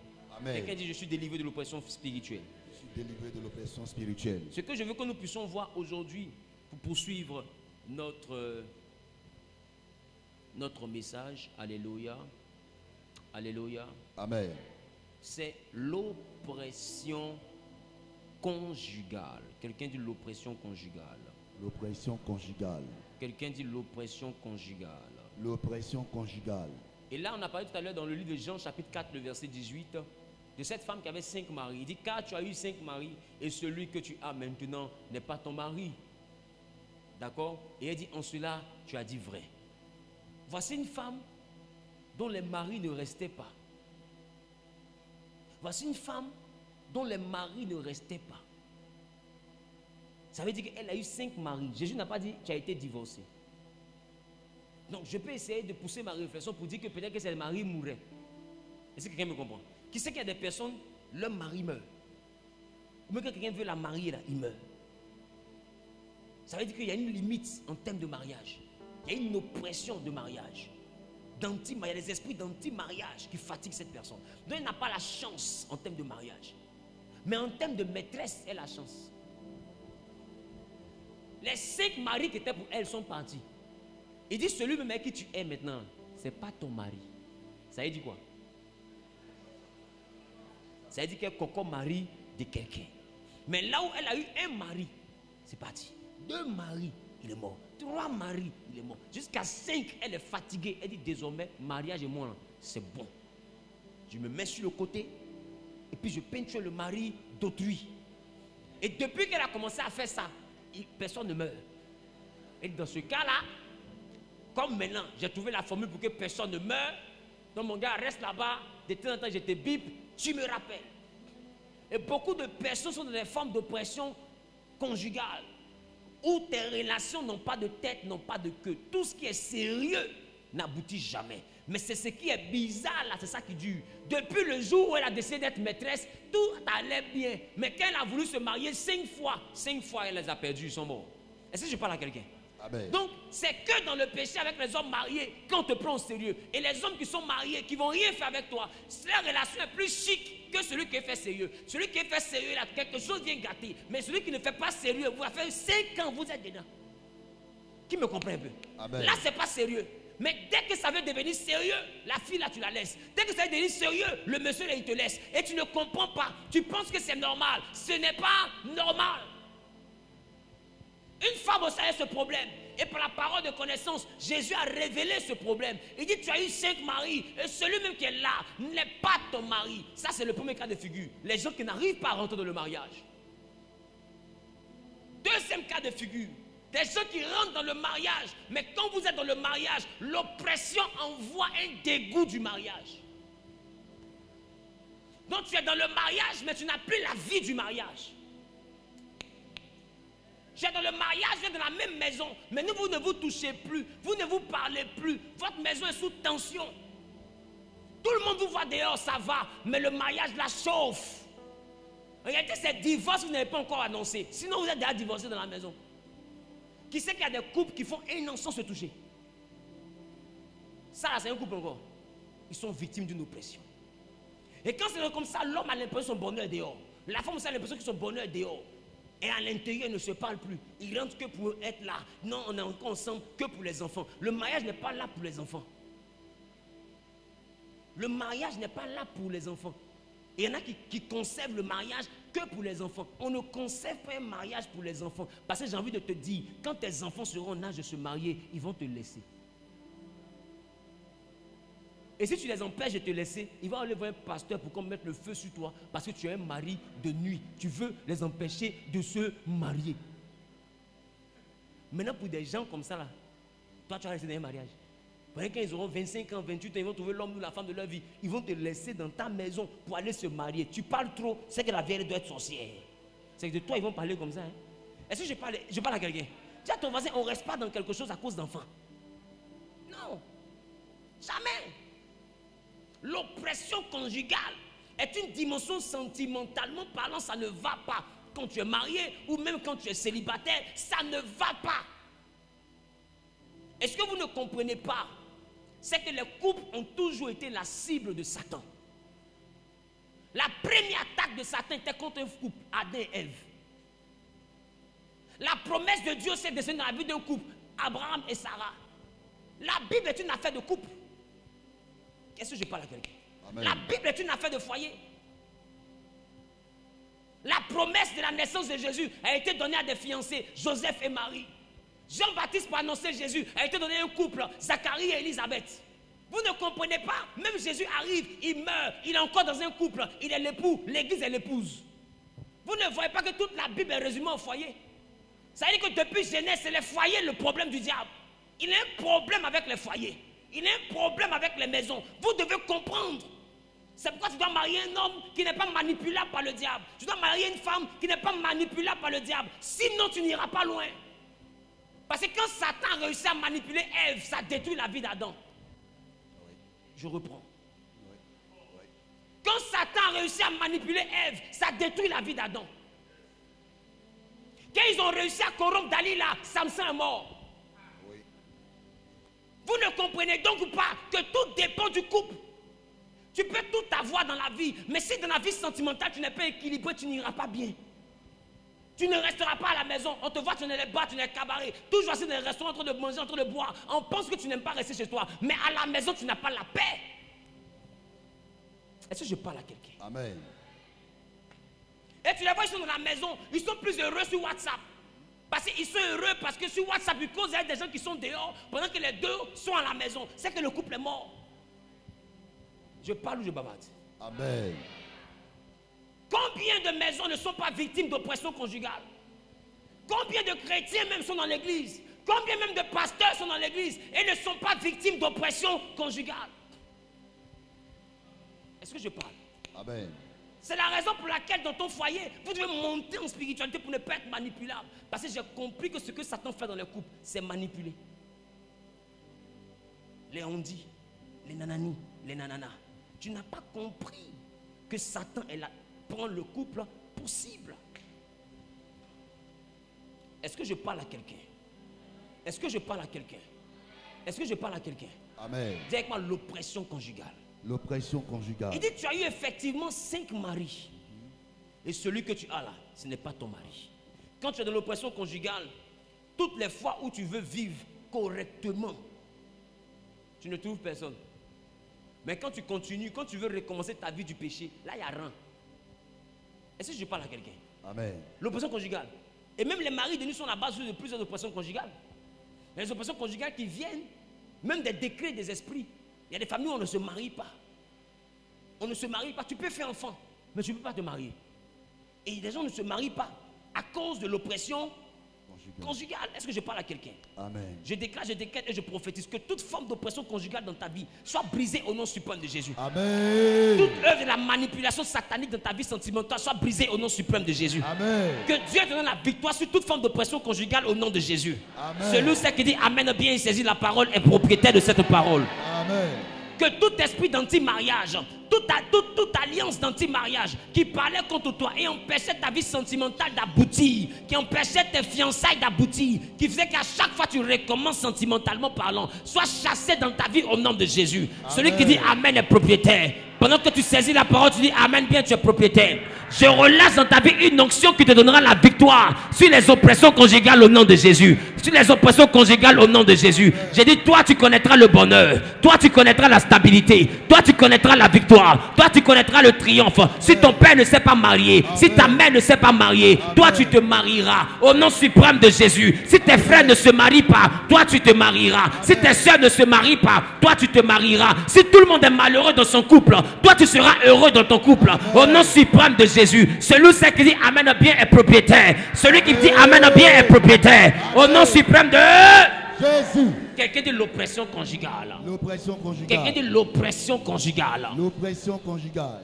Quelqu'un dit, je suis délivré de l'oppression spirituelle. Je suis délivré de l'oppression spirituelle. Ce que je veux que nous puissions voir aujourd'hui, pour poursuivre notre message, alléluia, alléluia. Amen. C'est l'oppression conjugale. Quelqu'un dit l'oppression conjugale. L'oppression conjugale. Quelqu'un dit l'oppression conjugale. L'oppression conjugale. Et là, on a parlé tout à l'heure dans le livre de Jean, chapitre 4, le verset 18, de cette femme qui avait 5 maris. Il dit, car tu as eu 5 maris, et celui que tu as maintenant n'est pas ton mari. D'accord? Et elle dit, en cela, tu as dit vrai. Voici une femme dont les maris ne restaient pas. Voici une femme dont les maris ne restaient pas. Ça veut dire qu'elle a eu 5 maris. Jésus n'a pas dit, tu as été divorcé. Donc, je peux essayer de pousser ma réflexion pour dire que peut-être que c'est le mari mourrait. Est-ce que quelqu'un me comprend? Qui sait qu'il y a des personnes, leur mari meurt. Ou même quand quelqu'un veut la marier, là, il meurt. Ça veut dire qu'il y a une limite en termes de mariage. Il y a une oppression de mariage. Il y a des esprits d'anti-mariage qui fatiguent cette personne. Donc, elle n'a pas la chance en termes de mariage. Mais en termes de maîtresse, elle a chance. Les 5 maris qui étaient pour elle sont partis. Il dit, celui même qui tu es maintenant, ce n'est pas ton mari. Ça veut dire quoi? Ça veut dire qu'elle est coco mari de quelqu'un. Mais là où elle a eu un mari, c'est parti. 2 maris, il est mort. 3 maris, il est mort. Jusqu'à 5, elle est fatiguée. Elle dit désormais, mariage et moi, c'est bon. Je me mets sur le côté et puis je peinture le mari d'autrui. Et depuis qu'elle a commencé à faire ça, personne ne meurt. Et dans ce cas-là, comme maintenant, j'ai trouvé la formule pour que personne ne meure, donc mon gars, reste là-bas, de temps en temps, je te bip, tu me rappelles. Et beaucoup de personnes sont dans des formes d'oppression conjugale, où tes relations n'ont pas de tête, n'ont pas de queue. Tout ce qui est sérieux n'aboutit jamais. Mais c'est ce qui est bizarre là, c'est ça qui dure. Depuis le jour où elle a décidé d'être maîtresse, tout allait bien. Mais quand elle a voulu se marier 5 fois, elle les a perdus, ils sont morts. Est-ce que je parle à quelqu'un? Amen. Donc, c'est que dans le péché avec les hommes mariés qu'on te prend au sérieux. Et les hommes qui sont mariés, qui ne vont rien faire avec toi, leur relation est plus chic que celui qui est fait sérieux. Celui qui est fait sérieux, là, quelque chose vient gâter. Mais celui qui ne fait pas sérieux, vous avez fait 5 ans, vous êtes dedans. Qui me comprend un peu? Amen. Là, ce n'est pas sérieux. Mais dès que ça veut devenir sérieux, la fille là, tu la laisses. Dès que ça veut devenir sérieux, le monsieur là, il te laisse. Et tu ne comprends pas. Tu penses que c'est normal. Ce n'est pas normal. Une femme aussi a ce problème. Et par la parole de connaissance, Jésus a révélé ce problème. Il dit, tu as eu 5 maris. Et celui-même qui est là n'est pas ton mari. Ça, c'est le premier cas de figure. Les gens qui n'arrivent pas à rentrer dans le mariage. Deuxième cas de figure. Des gens qui rentrent dans le mariage. Mais quand vous êtes dans le mariage, l'oppression envoie un dégoût du mariage. Donc tu es dans le mariage, mais tu n'as plus la vie du mariage. Tu es dans le mariage, vous êtes dans la même maison, mais vous ne vous touchez plus, vous ne vous parlez plus, votre maison est sous tension. Tout le monde vous voit dehors, ça va, mais le mariage la chauffe. Regardez, c'est divorce que vous n'avez pas encore annoncé. Sinon, vous êtes déjà divorcé dans la maison. Qui sait qu'il y a des couples qui font 1 an sans se toucher? Ça, c'est un couple encore. Ils sont victimes d'une oppression. Et quand c'est comme ça, l'homme a l'impression que son bonheur est dehors. La femme aussi a l'impression que son bonheur est dehors. Et à l'intérieur, ils ne se parlent plus. Ils rentrent que pour être là. Non, on est encore ensemble que pour les enfants. Le mariage n'est pas là pour les enfants. Le mariage n'est pas là pour les enfants. Et il y en a qui conservent le mariage que pour les enfants. On ne conserve pas un mariage pour les enfants. Parce que j'ai envie de te dire, quand tes enfants seront en âge de se marier, ils vont te laisser. Et si tu les empêches de te laisser, ils vont aller voir un pasteur pour qu'on mette le feu sur toi parce que tu es un mari de nuit. Tu veux les empêcher de se marier. Maintenant, pour des gens comme ça, là, toi, tu vas rester dans un mariage. Pendant qu'ils auront 25 ans, 28 ans, ils vont trouver l'homme ou la femme de leur vie. Ils vont te laisser dans ta maison pour aller se marier. Tu parles trop, c'est que la vieille doit être sorcière. C'est que de toi, ils vont parler comme ça. Hein? Est-ce que je parle à quelqu'un? Dis à ton voisin, on ne reste pas dans quelque chose à cause d'enfants. Non. Jamais. L'oppression conjugale est une dimension sentimentalement parlant, ça ne va pas. Quand tu es marié ou même quand tu es célibataire, ça ne va pas. Est-ce que vous ne comprenez pas? C'est que les couples ont toujours été la cible de Satan. La première attaque de Satan était contre un couple, Adam et Ève. La promesse de Dieu s'est dessinée dans la vie d'un couple, Abraham et Sarah. La Bible est une affaire de couple. Est-ce que je parle à quelqu'un? La Bible est une affaire de foyer. La promesse de la naissance de Jésus a été donnée à des fiancés, Joseph et Marie. Jean-Baptiste, pour annoncer Jésus, a été donné à un couple, Zacharie et Élisabeth. Vous ne comprenez pas, même Jésus arrive, il meurt, il est encore dans un couple, il est l'époux, l'église est l'épouse. Vous ne voyez pas que toute la Bible est résumée au foyer? Ça veut dire que depuis Genèse, c'est les foyers le problème du diable. Il a un problème avec les foyers. Il a un problème avec les maisons. Vous devez comprendre. C'est pourquoi tu dois marier un homme qui n'est pas manipulable par le diable. Tu dois marier une femme qui n'est pas manipulable par le diable. Sinon, tu n'iras pas loin. Parce que quand Satan a réussi à manipuler Ève, ça détruit la vie d'Adam. Je reprends. Quand Satan a réussi à manipuler Ève, ça détruit la vie d'Adam. Quand ils ont réussi à corrompre Dalila, Samson est mort. Vous ne comprenez donc pas que tout dépend du couple. Tu peux tout avoir dans la vie, mais si dans la vie sentimentale tu n'es pas équilibré, tu n'iras pas bien. Tu ne resteras pas à la maison. On te voit, tu n'es les bars, tu n'es cabaret. Toujours assis dans les restaurants, en train de manger, en train de boire. On pense que tu n'aimes pas rester chez toi. Mais à la maison, tu n'as pas la paix. Est-ce que je parle à quelqu'un? Amen. Et tu les vois, ils sont dans la maison. Ils sont plus heureux sur WhatsApp. Parce qu'ils sont heureux parce que sur WhatsApp, ils causent avec des gens qui sont dehors pendant que les deux sont à la maison. C'est que le couple est mort. Je parle ou je bavarde? Amen. Combien de maisons ne sont pas victimes d'oppression conjugale? Combien de chrétiens même sont dans l'église? Combien même de pasteurs sont dans l'église et ne sont pas victimes d'oppression conjugale? Est-ce que je parle? Amen. C'est la raison pour laquelle dans ton foyer, vous devez monter en spiritualité pour ne pas être manipulable. Parce que j'ai compris que ce que Satan fait dans les couples, c'est manipuler. Les ondis, les nanani, les nananas. Tu n'as pas compris que Satan est là, prend le couple pour cible. Est-ce que je parle à quelqu'un? Est-ce que je parle à quelqu'un? Est-ce que je parle à quelqu'un? Amen. Dis avec moi l'oppression conjugale. L'oppression conjugale. Il dit tu as eu effectivement 5 maris. Et celui que tu as là, ce n'est pas ton mari. Quand tu es dans l'oppression conjugale, toutes les fois où tu veux vivre correctement, tu ne trouves personne. Mais quand tu continues, quand tu veux recommencer ta vie du péché, là il y a rien. Est-ce que je parle à quelqu'un? Amen. L'oppression conjugale. Et même les maris de nous sont à la base de plusieurs oppressions conjugales. Il y a des oppressions conjugales qui viennent, même des décrets des esprits. Il y a des familles où on ne se marie pas. On ne se marie pas. Tu peux faire enfant, mais tu ne peux pas te marier. Et des gens ne se marient pas à cause de l'oppression conjugale. Est-ce que je parle à quelqu'un? Amen. Je déclare et je prophétise que toute forme d'oppression conjugale dans ta vie soit brisée au nom suprême de Jésus. Amen. Toute œuvre de la manipulation satanique dans ta vie sentimentale soit brisée au nom suprême de Jésus. Amen. Que Dieu te donne la victoire sur toute forme d'oppression conjugale au nom de Jésus. Amen. Celui qui dit Amen bien, il saisit la parole, est propriétaire de cette parole. Amen. Que tout esprit d'anti-mariage, toute alliance d'anti-mariage qui parlait contre toi et empêchait ta vie sentimentale d'aboutir, qui empêchait tes fiançailles d'aboutir, qui faisait qu'à chaque fois tu recommences sentimentalement parlant, soit chassé dans ta vie au nom de Jésus. Amen. Celui qui dit Amen est propriétaire. Pendant que tu saisis la parole, tu dis Amen bien, tu es propriétaire. Je relâche dans ta vie une onction qui te donnera la victoire sur les oppressions conjugales au nom de Jésus. Sur les oppressions conjugales au nom de Jésus. J'ai dit, toi tu connaîtras le bonheur. Toi tu connaîtras la stabilité. Toi tu connaîtras la victoire. Toi tu connaîtras le triomphe. Si ton père ne s'est pas marié, si ta mère ne s'est pas mariée, toi tu te marieras au nom suprême de Jésus. Si tes frères ne se marient pas, toi tu te marieras. Si tes soeurs ne se marient pas, toi tu te marieras. Si tout le monde est malheureux dans son couple, toi tu seras heureux dans ton couple. Au nom suprême de Jésus. Celui qui dit Amen bien est propriétaire. Celui qui dit Amen bien est propriétaire. Au nom suprême de Jésus. Quelqu'un dit l'oppression conjugale. L'oppression conjugale. Quelqu'un dit l'oppression conjugale. L'oppression conjugale.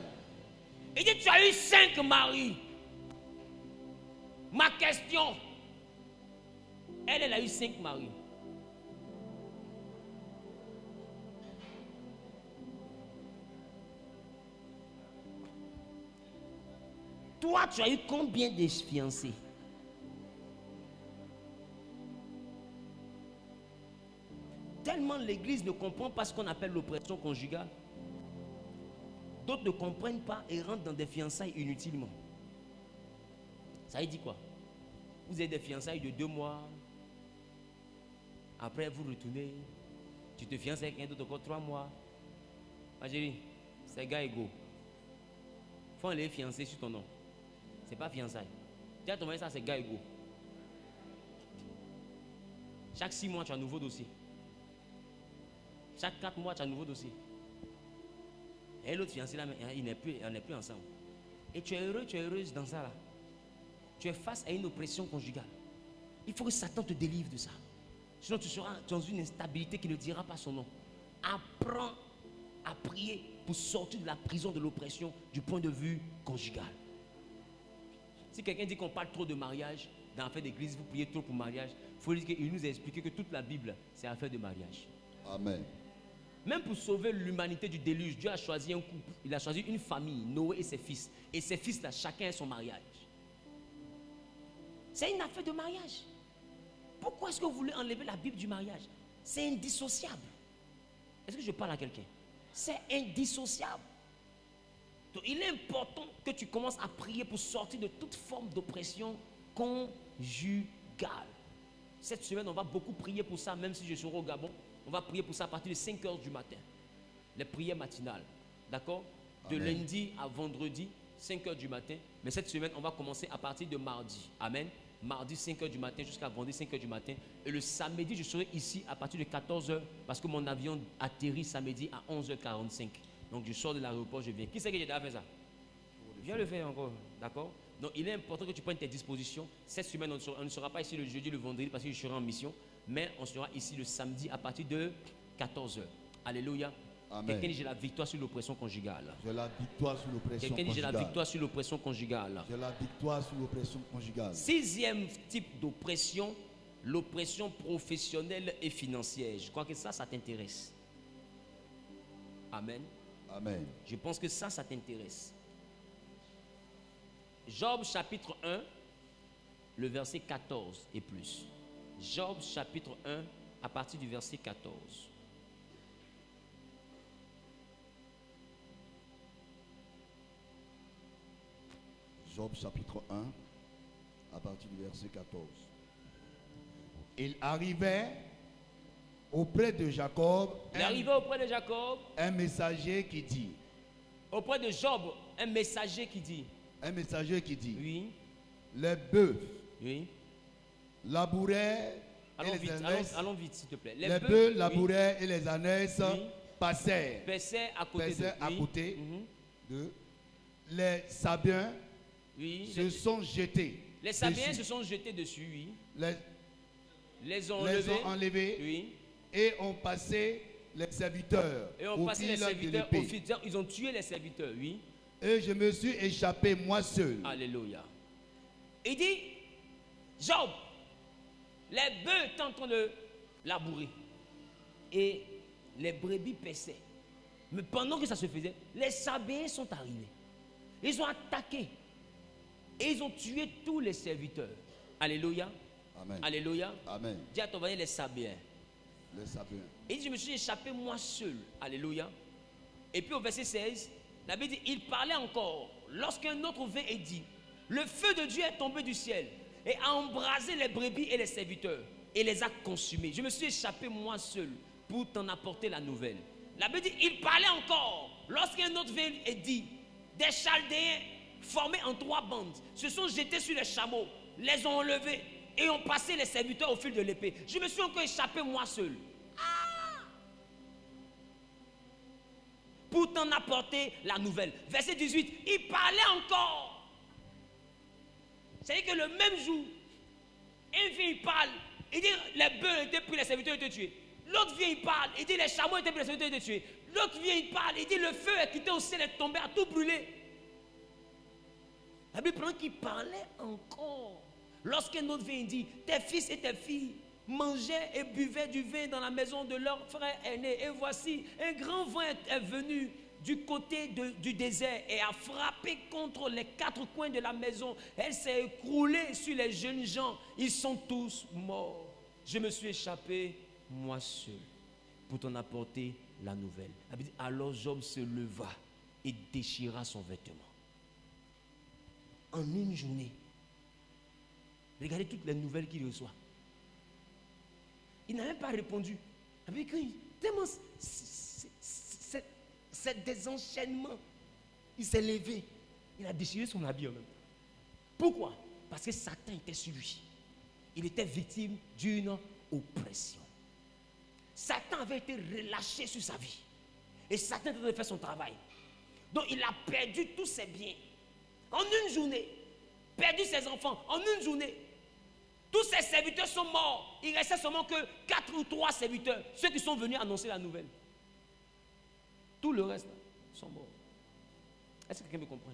Il dit tu as eu 5 maris. Ma question, elle a eu 5 maris. Toi, tu as eu combien de fiancés? Tellement l'église ne comprend pas ce qu'on appelle l'oppression conjugale. D'autres ne comprennent pas et rentrent dans des fiançailles inutilement. Ça veut dire quoi? Vous avez des fiançailles de 2 mois. Après, vous retournez. Tu te fiances avec un d'autre encore 3 mois. Ma chérie, c'est gars égaux. Faut les fiancer sur ton nom. C'est pas fiançailles. Tu as ton mari, ça c'est gars égaux. Chaque 6 mois, tu as un nouveau dossier. Chaque 4 mois, tu as un nouveau dossier. Et l'autre fiancé là, on n'est plus ensemble. Et tu es heureux, tu es heureuse dans ça là. Tu es face à une oppression conjugale. Il faut que Satan te délivre de ça. Sinon tu seras dans une instabilité qui ne dira pas son nom. Apprends à prier pour sortir de la prison de l'oppression du point de vue conjugal. Si quelqu'un dit qu'on parle trop de mariage, dans l'affaire d'église, vous priez trop pour mariage, il faut dire qu'il nous a expliqué que toute la Bible, c'est affaire de mariage. Amen. Même pour sauver l'humanité du déluge, Dieu a choisi un couple. Il a choisi une famille, Noé et ses fils. Et ses fils-là, chacun a son mariage. C'est une affaire de mariage. Pourquoi est-ce que vous voulez enlever la Bible du mariage? C'est indissociable. Est-ce que je parle à quelqu'un? C'est indissociable. Donc, il est important que tu commences à prier pour sortir de toute forme d'oppression conjugale. Cette semaine, on va beaucoup prier pour ça, même si je serai au Gabon. On va prier pour ça à partir de 5 heures du matin. Les prières matinales. D'accord? De Amen. lundi à vendredi, 5 heures du matin. Mais cette semaine, on va commencer à partir de mardi. Amen. Mardi, 5 heures du matin jusqu'à vendredi, 5 heures du matin. Et le samedi, je serai ici à partir de 14 heures parce que mon avion atterrit samedi à 11h45. Donc, je sors de l'aéroport, je viens. Qui c'est qui j'ai déjà fait ça? Viens le faire encore. D'accord? Donc, il est important que tu prennes tes dispositions. Cette semaine, on ne sera pas ici le jeudi, le vendredi parce que je serai en mission. Mais on sera ici le samedi à partir de 14 heures. Alléluia. Amen. Quelqu'un dit j'ai la victoire sur l'oppression conjugale. J'ai la victoire sur l'oppression Quelqu'un dit j'ai la conjugale. victoire sur l'oppression conjugale. J'ai la victoire sur l'oppression conjugale. 6e type d'oppression, l'oppression professionnelle et financière. Je crois que ça t'intéresse. Amen. Amen. Je pense que ça t'intéresse. Job chapitre 1, le verset 14 et plus. Job chapitre 1, à partir du verset 14. Job chapitre 1, à partir du verset 14. Il arrivait auprès de Jacob Il arrivait auprès de Jacob, un messager qui dit, auprès de Job, un messager qui dit, oui, oui, les bœufs oui, labouraient et allons les vite, ânesses, allons vite s'il te plaît. les bœufs labouraient et les ânesses Oui. passèrent Passaient à côté à oui. côté Mhm. de les Sabiens Oui, se sont jetés. les Sabiens dessus. se sont jetés dessus, oui. Les ont ont enlevés oui. et ont passé les serviteurs Et ont au passé les fil de serviteurs l'épée. au fil. Ils ont tué les serviteurs, oui. Et je me suis échappé moi seul. Alléluia. Il dit, Job, les bœufs étaient en train de labourer et les brebis paissaient. Mais pendant que ça se faisait, les Sabiens sont arrivés. Ils ont attaqué et ils ont tué tous les serviteurs. Alléluia. Amen. Alléluia. Amen. Dis à ton voisin les Sabiens. Les Sabiens. Il dit, je me suis échappé moi seul. Alléluia. Et puis au verset 16, la Bible dit, il parlait encore. Lorsqu'un autre vint et dit, le feu de Dieu est tombé du ciel et a embrasé les brebis et les serviteurs et les a consumés. Je me suis échappé moi seul pour t'en apporter la nouvelle. La Bible dit, il parlait encore. Lorsqu'un autre vint et dit, des Chaldéens formés en 3 bandes se sont jetés sur les chameaux, les ont enlevés et ont passé les serviteurs au fil de l'épée. Je me suis encore échappé moi seul. Pour t'en apporter la nouvelle. Verset 18, il parlait encore. C'est-à-dire que le même jour, un vient, il parle, il dit les bœufs étaient pris, les serviteurs étaient tués. L'autre vient, il parle, il dit les chameaux étaient pris, les serviteurs étaient tués. L'autre vient, il parle, il dit le feu est quitté au ciel, est tombé, a tout brûlé. La Bible prend qu'il parlait encore. Lorsqu'un autre vient, il dit tes fils et tes filles mangeaient et buvaient du vin dans la maison de leur frère aîné. Et voici, un grand vent est venu du côté du désert et a frappé contre les 4 coins de la maison. Elle s'est écroulée sur les jeunes gens. Ils sont tous morts. Je me suis échappé, moi seul, pour t'en apporter la nouvelle. La Bible dit, alors Job se leva et déchira son vêtement. En une journée, regardez toutes les nouvelles qu'il reçoit. Il n'a même pas répondu. Avec tellement c'est des enchaînements. Il s'est levé. Il a déchiré son habit en même temps. Pourquoi? Parce que Satan était sur lui. Il était victime d'une oppression. Satan avait été relâché sur sa vie. Et Satan était en train de faire son travail. Donc il a perdu tous ses biens. En une journée. Perdu ses enfants. En une journée. Tous ses serviteurs sont morts. Il restait seulement que 4 ou 3 serviteurs. Ceux qui sont venus annoncer la nouvelle. Tout le reste là, sont morts. Est-ce que quelqu'un me comprend?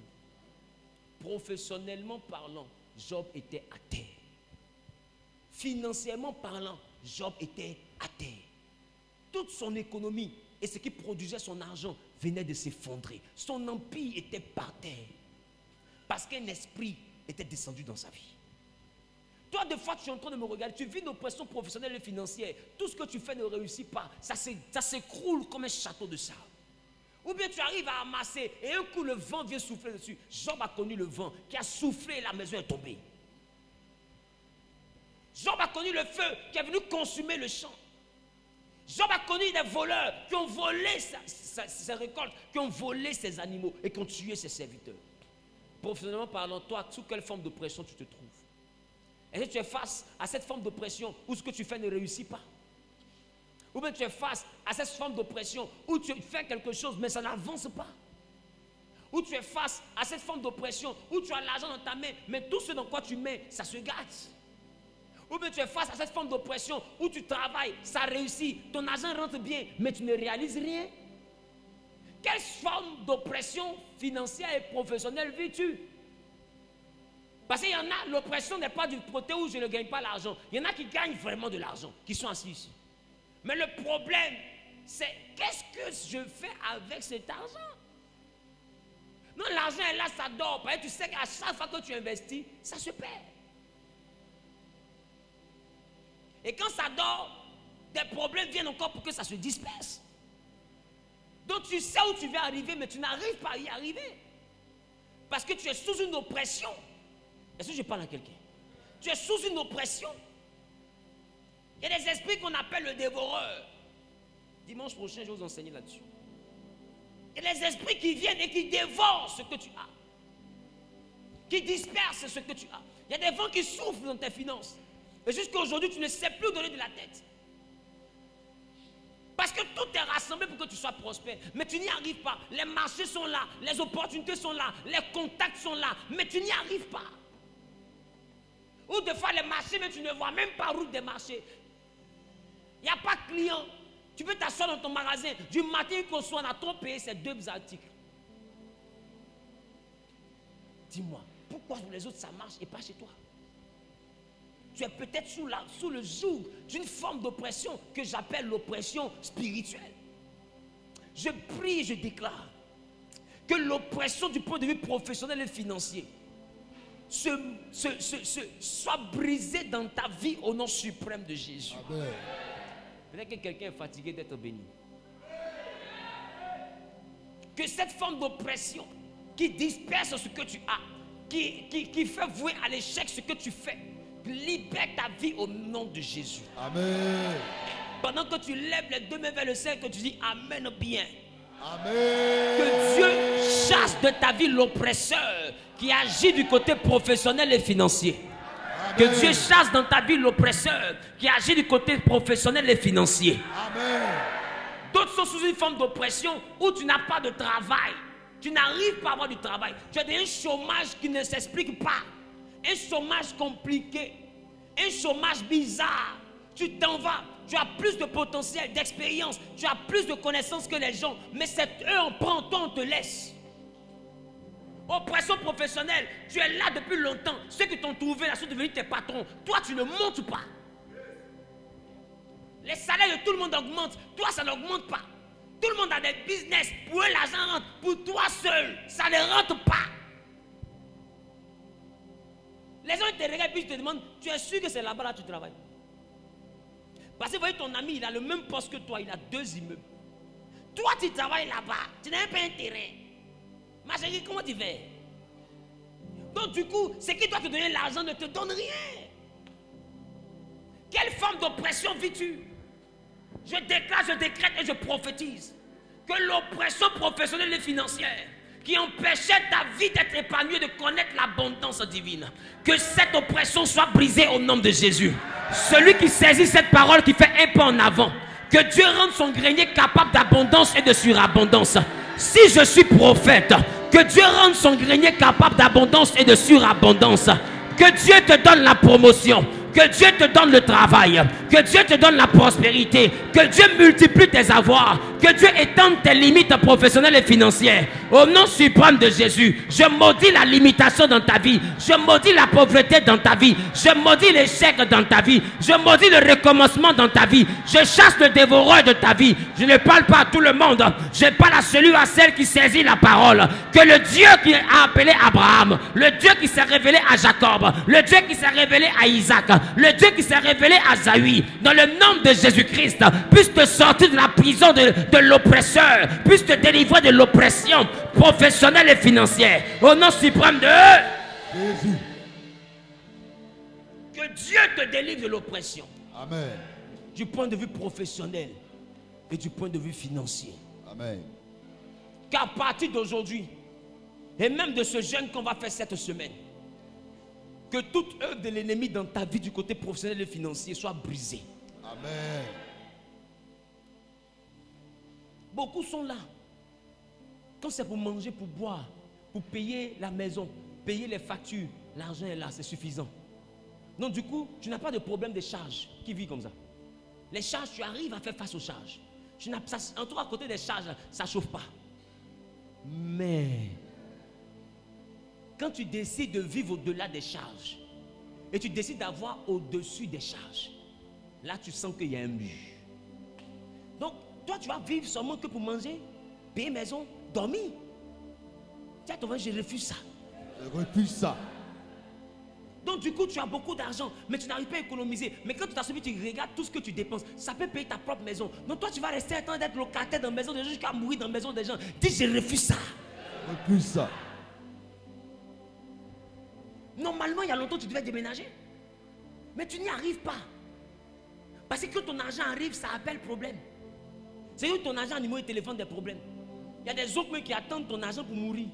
Professionnellement parlant, Job était à terre. Financièrement parlant, Job était à terre. Toute son économie et ce qui produisait son argent venait de s'effondrer. Son empire était par terre. Parce qu'un esprit était descendu dans sa vie. Toi, des fois, tu es en train de me regarder, tu vis une oppression professionnelle et financière. Tout ce que tu fais ne réussit pas. Ça s'écroule comme un château de sable. Ou bien tu arrives à amasser et un coup le vent vient souffler dessus. Job a connu le vent qui a soufflé et la maison est tombée. Job a connu le feu qui est venu consumer le champ. Job a connu des voleurs qui ont volé ses récoltes, qui ont volé ses animaux et qui ont tué ses serviteurs. Professionnellement parlant, toi, sous quelle forme d'oppression tu te trouves? Est-ce que tu es face à cette forme d'oppression où ce que tu fais ne réussit pas? Ou bien tu es face à cette forme d'oppression où tu fais quelque chose mais ça n'avance pas? Ou tu es face à cette forme d'oppression où tu as l'argent dans ta main mais tout ce dans quoi tu mets, ça se gâte? Ou bien tu es face à cette forme d'oppression où tu travailles, ça réussit, ton argent rentre bien mais tu ne réalises rien? Quelle forme d'oppression financière et professionnelle vis-tu? Parce qu'il y en a, l'oppression n'est pas du côté où je ne gagne pas l'argent. Il y en a qui gagnent vraiment de l'argent, qui sont assis ici. Mais le problème, c'est qu'est-ce que je fais avec cet argent? Non, l'argent est là, ça dort. Parce que tu sais qu'à chaque fois que tu investis, ça se perd. Et quand ça dort, des problèmes viennent encore pour que ça se disperse. Donc tu sais où tu veux arriver, mais tu n'arrives pas à y arriver. Parce que tu es sous une oppression. Est-ce que je parle à quelqu'un? Tu es sous une oppression. Il y a des esprits qu'on appelle le dévoreur. Dimanche prochain, je vais vous enseigner là-dessus. Il y a des esprits qui viennent et qui dévorent ce que tu as. Qui dispersent ce que tu as. Il y a des vents qui soufflent dans tes finances. Et jusqu'à aujourd'hui, tu ne sais plus où donner de la tête. Parce que tout est rassemblé pour que tu sois prospère. Mais tu n'y arrives pas. Les marchés sont là. Les opportunités sont là. Les contacts sont là. Mais tu n'y arrives pas. Ou des fois les marchés, mais tu ne vois même pas route des marchés. Il n'y a pas de client. Tu peux t'asseoir dans ton magasin. Du matin jusqu'au soir, on a trop payé ces deux articles. Dis-moi, pourquoi pour les autres ça marche et pas chez toi? Tu es peut-être sous le joug d'une forme d'oppression que j'appelle l'oppression spirituelle. Je prie et je déclare que l'oppression du point de vue professionnel et financier soit brisée dans ta vie au nom suprême de Jésus. Amen. Peut-être que quelqu'un est fatigué d'être béni. Que cette forme d'oppression qui disperse ce que tu as, qui fait vouer à l'échec ce que tu fais, libère ta vie au nom de Jésus. Amen. Pendant que tu lèves les deux mains vers le ciel, que tu dis Amen bien. Amen. Que Dieu chasse de ta vie l'oppresseur qui agit du côté professionnel et financier. Amen. Que Dieu chasse dans ta vie l'oppresseur qui agit du côté professionnel et financier. Amen. D'autres sont sous une forme d'oppression où tu n'as pas de travail. Tu n'arrives pas à avoir du travail. Tu as un chômage qui ne s'explique pas. Un chômage compliqué, un chômage bizarre. Tu t'en vas, tu as plus de potentiel, d'expérience, tu as plus de connaissances que les gens, mais c'est eux on prend, toi on te laisse. Oppression professionnelle, tu es là depuis longtemps. Ceux qui t'ont trouvé là sont devenus tes patrons. Toi tu ne montes pas. Les salaires de tout le monde augmentent, toi ça n'augmente pas. Tout le monde a des business, pour eux l'argent rentre, pour toi seul, ça ne rentre pas. Les gens te regardent et te demandent, tu es sûr que c'est là-bas là tu travailles? Parce que vous voyez ton ami, il a le même poste que toi, il a 2 immeubles. Toi tu travailles là-bas, tu n'as pas intérêt. Ma chérie, comment tu fais? Donc du coup, ce qui doit te donner l'argent ne te donne rien. Quelle forme d'oppression vis-tu? Je déclare, je décrète et je prophétise que l'oppression professionnelle et financière qui empêchait ta vie d'être épanouie, de connaître l'abondance divine, que cette oppression soit brisée au nom de Jésus. Celui qui saisit cette parole, qui fait un pas en avant, que Dieu rende son grenier capable d'abondance et de surabondance. Si je suis prophète, que Dieu rende son grenier capable d'abondance et de surabondance. Que Dieu te donne la promotion. Que Dieu te donne le travail, que Dieu te donne la prospérité, que Dieu multiplie tes avoirs, que Dieu étende tes limites professionnelles et financières. Au nom suprême de Jésus, je maudis la limitation dans ta vie, je maudis la pauvreté dans ta vie, je maudis l'échec dans ta vie, je maudis le recommencement dans ta vie, je chasse le dévoreur de ta vie. Je ne parle pas à tout le monde, je parle à celui ou à celle qui saisit la parole. Que le Dieu qui a appelé Abraham, le Dieu qui s'est révélé à Jacob, le Dieu qui s'est révélé à Isaac, le Dieu qui s'est révélé à Zaï, dans le nom de Jésus-Christ, puisse te sortir de la prison de de l'oppresseur puisse te délivrer de l'oppression professionnelle et financière. Au nom suprême de Jésus. que Dieu te délivre de l'oppression. Amen. Du point de vue professionnel et du point de vue financier. Amen. Qu'à partir d'aujourd'hui, et même de ce jeûne qu'on va faire cette semaine, que toute œuvre de l'ennemi dans ta vie du côté professionnel et financier soit brisée. Amen. Beaucoup sont là. Quand c'est pour manger, pour boire, pour payer la maison, payer les factures, l'argent est là, c'est suffisant. Donc du coup, tu n'as pas de problème de charges. Qui vit comme ça? Les charges, tu arrives à faire face aux charges. En tout cas, à côté des charges, ça ne chauffe pas. Mais quand tu décides de vivre au-delà des charges et tu décides d'avoir au-dessus des charges, là tu sens qu'il y a un mur. Donc toi tu vas vivre seulement que pour manger, payer maison, dormir. Tiens, ton je refuse ça. Je refuse ça. Donc du coup tu as beaucoup d'argent, mais tu n'arrives pas à économiser. Mais quand tu t'assois, tu regardes tout ce que tu dépenses. Ça peut payer ta propre maison. Donc toi tu vas rester en train d'être locataire dans la maison des gens jusqu'à mourir dans la maison des gens. Dis je refuse ça. Je refuse ça. Normalement il y a longtemps tu devais déménager. Mais tu n'y arrives pas. Parce que quand ton argent arrive, ça appelle problème. C'est où ton argent, numéro de téléphone, des problèmes. Il y a des autres qui attendent ton argent pour mourir.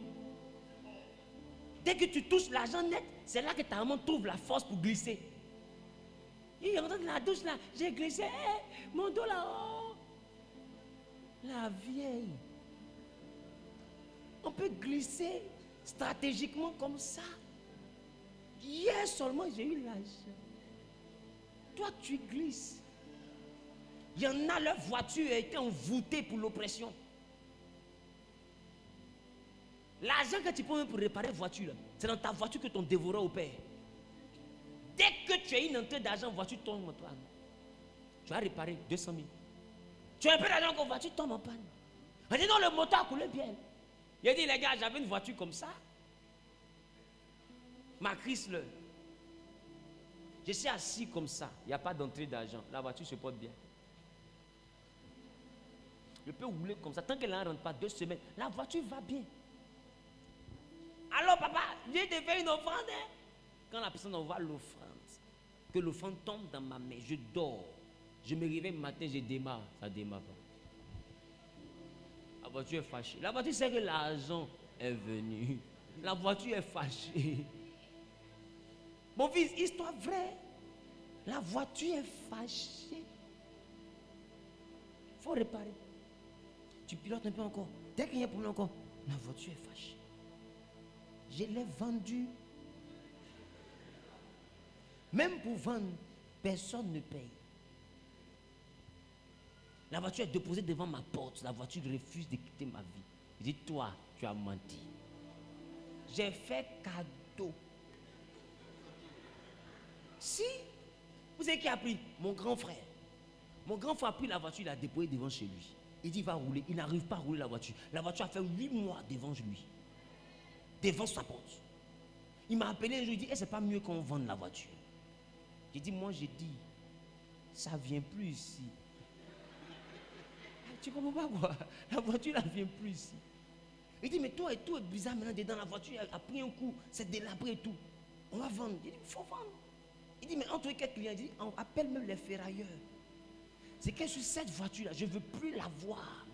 Dès que tu touches l'argent net, c'est là que ta maman trouve la force pour glisser. Il est rentré dans la douche là, j'ai glissé, mon dos là-haut. La vieille. On peut glisser stratégiquement comme ça. Hier seulement, j'ai eu l'argent. Toi, tu glisses. Il y en a, leur voiture a été envoûtée pour l'oppression. L'argent que tu prends pour réparer voiture, c'est dans ta voiture que ton dévoreur opère. Dès que tu as une entrée d'argent, voiture tombe en panne. Tu as réparé 200 000. Tu as un peu d'argent en voiture, tombe en panne. On dit non, le moteur a coulé bien. Il a dit, les gars, j'avais une voiture comme ça. Ma Chrysler. Je suis assis comme ça. Il n'y a pas d'entrée d'argent. La voiture se porte bien. Je peux rouler comme ça. Tant qu'elle n'en rentre pas 2 semaines, la voiture va bien. Alors papa, Dieu te fait une offrande. Hein? Quand la personne envoie l'offrande, que l'offrande tombe dans ma main, je dors. Je me réveille le matin, je démarre. Ça démarre pas. La voiture est fâchée. La voiture sait que l'argent est venu. La voiture est fâchée. Mon fils, histoire vraie. La voiture est fâchée. Il faut réparer. Tu pilotes un peu encore. Dès qu'il y a un problème encore, la voiture est fâchée. Je l'ai vendue. Même pour vendre, personne ne paye. La voiture est déposée devant ma porte. La voiture refuse de quitter ma vie. Je dis, toi, tu as menti. J'ai fait cadeau. Si, vous savez qui a pris? Mon grand frère. Mon grand frère a pris la voiture, il l'a déposée devant chez lui. Il dit, il va rouler. Il n'arrive pas à rouler la voiture. La voiture a fait 8 mois devant lui. Devant sa porte. Il m'a appelé et je lui ai dit, est-ce pas mieux qu'on vende la voiture? J'ai dit, moi j'ai dit, ça ne vient plus ici. Tu comprends pas quoi? La voiture ne vient plus ici. Il dit, mais toi et tout est bizarre maintenant dedans. La voiture a pris un coup, c'est délabré et tout. On va vendre. Il dit, il faut vendre. Il dit, mais entre quelques clients, il dit, on appelle même les ferrailleurs. C'est que sur cette voiture-là, je ne veux plus la voir.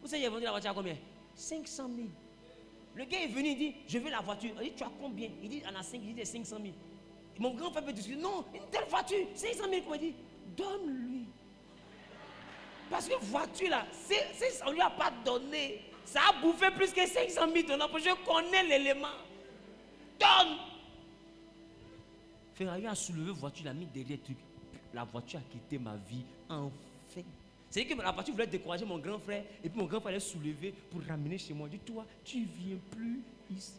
Vous savez, il a vendu la voiture à combien? 500 000. Le gars est venu, il dit, je veux la voiture. Il dit, tu as combien? Il dit, on a 5, il dit 500 000. Mon grand frère peut discuter, non, une telle voiture, 500 000. Il dit, donne-lui. Parce que voiture là, on ne lui a pas donné. Ça a bouffé plus que 500 000 dollars. Je connais l'élément. Donne. Ferrari a soulevé la voiture, il a mis derrière le truc. La voiture a quitté ma vie enfin. C'est-à-dire que la voiture voulait décourager mon grand frère. Et puis mon grand frère l'a soulevé pour ramener chez moi. Il dit, toi, tu ne viens plus ici.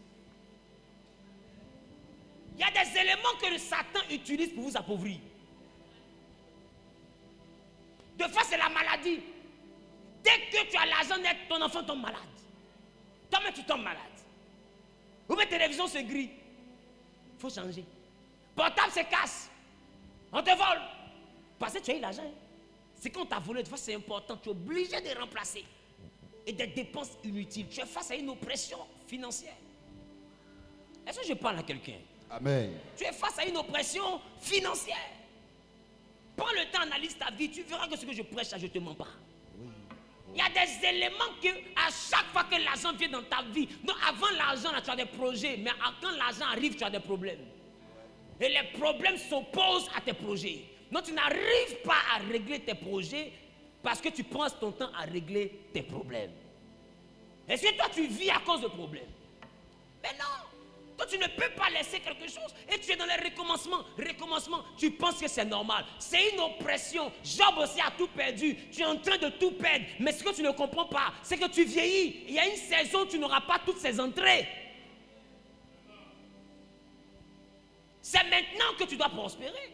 Il y a des éléments que le Satan utilise pour vous appauvrir. De fois, c'est la maladie. Dès que tu as l'argent net, ton enfant tombe malade. Toi-même, tu tombes malade. Ou bien télévision se grille. Il faut changer. Portable se casse. On te vole. Parce que tu as eu l'argent. C'est quand tu as volé, des fois c'est important, tu es obligé de remplacer. Et des dépenses inutiles. Tu es face à une oppression financière. Est-ce que je parle à quelqu'un? Amen. Tu es face à une oppression financière. Prends le temps, analyse ta vie, tu verras que ce que je prêche, ça, je ne te mens pas. Oui. Il y a des éléments que, à chaque fois que l'argent vient dans ta vie, donc avant l'argent, là, tu as des projets, mais quand l'argent arrive, tu as des problèmes. Et les problèmes s'opposent à tes projets. Donc tu n'arrives pas à régler tes projets parce que tu prends ton temps à régler tes problèmes. Est-ce que toi, tu vis à cause de problèmes? Mais non! Toi, tu ne peux pas laisser quelque chose et tu es dans les recommencements. Recommencement, tu penses que c'est normal. C'est une oppression. Job aussi a tout perdu. Tu es en train de tout perdre. Mais ce que tu ne comprends pas, c'est que tu vieillis. Il y a une saison où tu n'auras pas toutes ces entrées. C'est maintenant que tu dois prospérer.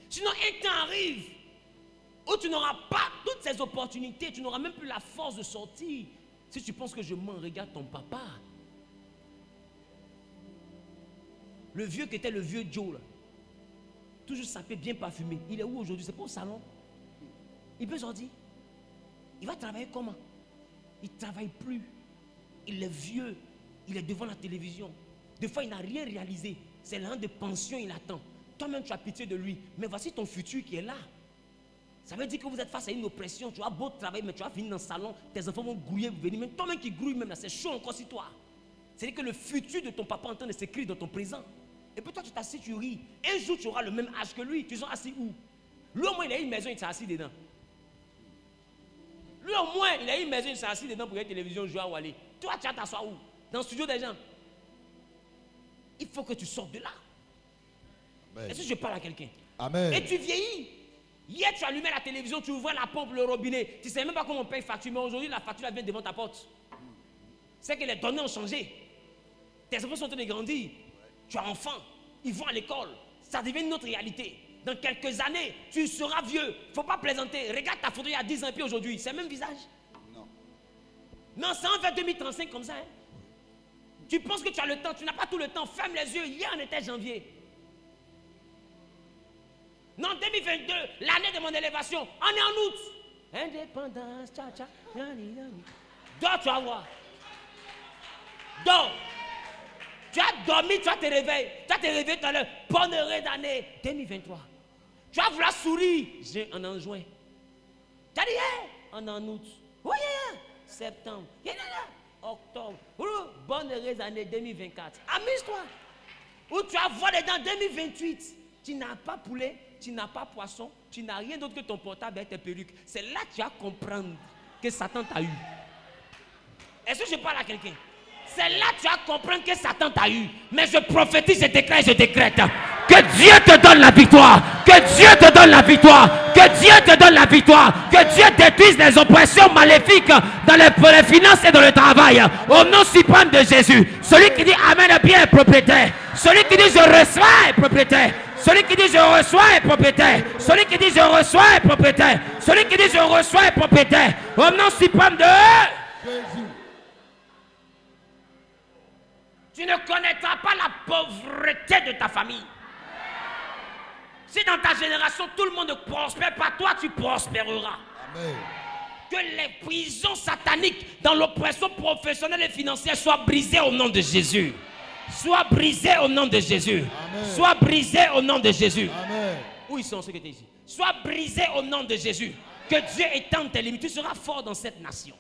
Sinon, un temps arrive où tu n'auras pas toutes ces opportunités. Tu n'auras même plus la force de sortir. Si tu penses que je mens, regarde ton papa. Le vieux qui était le vieux Joe, là, toujours sapé, bien parfumé. Il est où aujourd'hui? C'est pas au salon. Il peut sortir. Il va travailler comment? Il ne travaille plus. Il est vieux. Il est devant la télévision. Des fois, il n'a rien réalisé. C'est l'an de pension, il attend. Toi-même, tu as pitié de lui. Mais voici ton futur qui est là. Ça veut dire que vous êtes face à une oppression. Tu as beau travailler, mais tu vas venir dans le salon. Tes enfants vont grouiller, vous venir. Même toi-même qui grouille, même là, c'est chaud encore si toi. C'est-à-dire que le futur de ton papa est en train de s'écrire dans ton présent. Et puis toi, tu t'assis, tu ris. Un jour, tu auras le même âge que lui. Tu seras assis où? Lui, au moins, il a une maison, il s'est assis dedans. Lui, au moins, il a une maison, il s'est assis dedans pour regarder la télévision, jouer à Wally. Toi, tu vas t'asseoir où? Dans le studio des gens. Il faut que tu sortes de là. Amen. Est-ce que je parle à quelqu'un? Amen. Et tu vieillis. Hier, tu allumais la télévision, tu ouvrais la pompe, le robinet. Tu ne sais même pas comment on paye facture, mais aujourd'hui, la facture vient devant ta porte. C'est que les données ont changé. Tes enfants sont en train de grandir. Tu as enfant, ils vont à l'école. Ça devient une autre réalité. Dans quelques années, tu seras vieux. Il ne faut pas plaisanter. Regarde ta photo il y a 10 ans et puis aujourd'hui. C'est le même visage. Non. Non, c'est en fait 2035 comme ça. Hein? Tu penses que tu as le temps. Tu n'as pas tout le temps. Ferme les yeux. Hier, on était janvier. Non, 2022, l'année de mon élévation. On est en août. Indépendance, tcha tcha. Dors, tu vas voir. Dors. Tu as dormi, tu vas te réveiller. Tu vas te réveiller tout à l'heure. Bonne heureuse année 2023. Tu vas vouloir sourire. On est en juin. Tu as dit, hey, on est en août. Oui, septembre. Octobre. Bonne heureuse année 2024. Amuse-toi. Ou tu vas voir dedans 2028. Tu n'as pas poulet, tu n'as pas poisson, tu n'as rien d'autre que ton portable et tes perruques. C'est là que tu vas comprendre que Satan t'a eu. Est-ce que je parle à quelqu'un? C'est là que tu vas comprendre que Satan t'a eu. Mais je prophétise, je décrète. Que Dieu te donne la victoire. Que Dieu te donne la victoire. Que Dieu te donne la victoire. Que Dieu détruise les oppressions maléfiques dans les finances et dans le travail. Au nom suprême de Jésus. Celui qui dit Amen est bien propriétaire. Celui qui dit je reçois est propriétaire. Celui qui dit je reçois est propriétaire. Celui qui dit je reçois est propriétaire. Celui qui dit je reçois est propriétaire. Au nom suprême de Jésus. Tu ne connaîtras pas la pauvreté de ta famille. Si dans ta génération tout le monde ne prospère pas, toi tu prospéreras. Amen. Que les prisons sataniques dans l'oppression professionnelle et financière soient brisées au nom de Jésus. Soient brisées au nom de Jésus. Amen. Soient brisées au nom de Jésus. Amen. Où ils sont ceux qui étaient ici? Soient brisés au nom de Jésus. Que Dieu étende tes limites. Tu seras fort dans cette nation.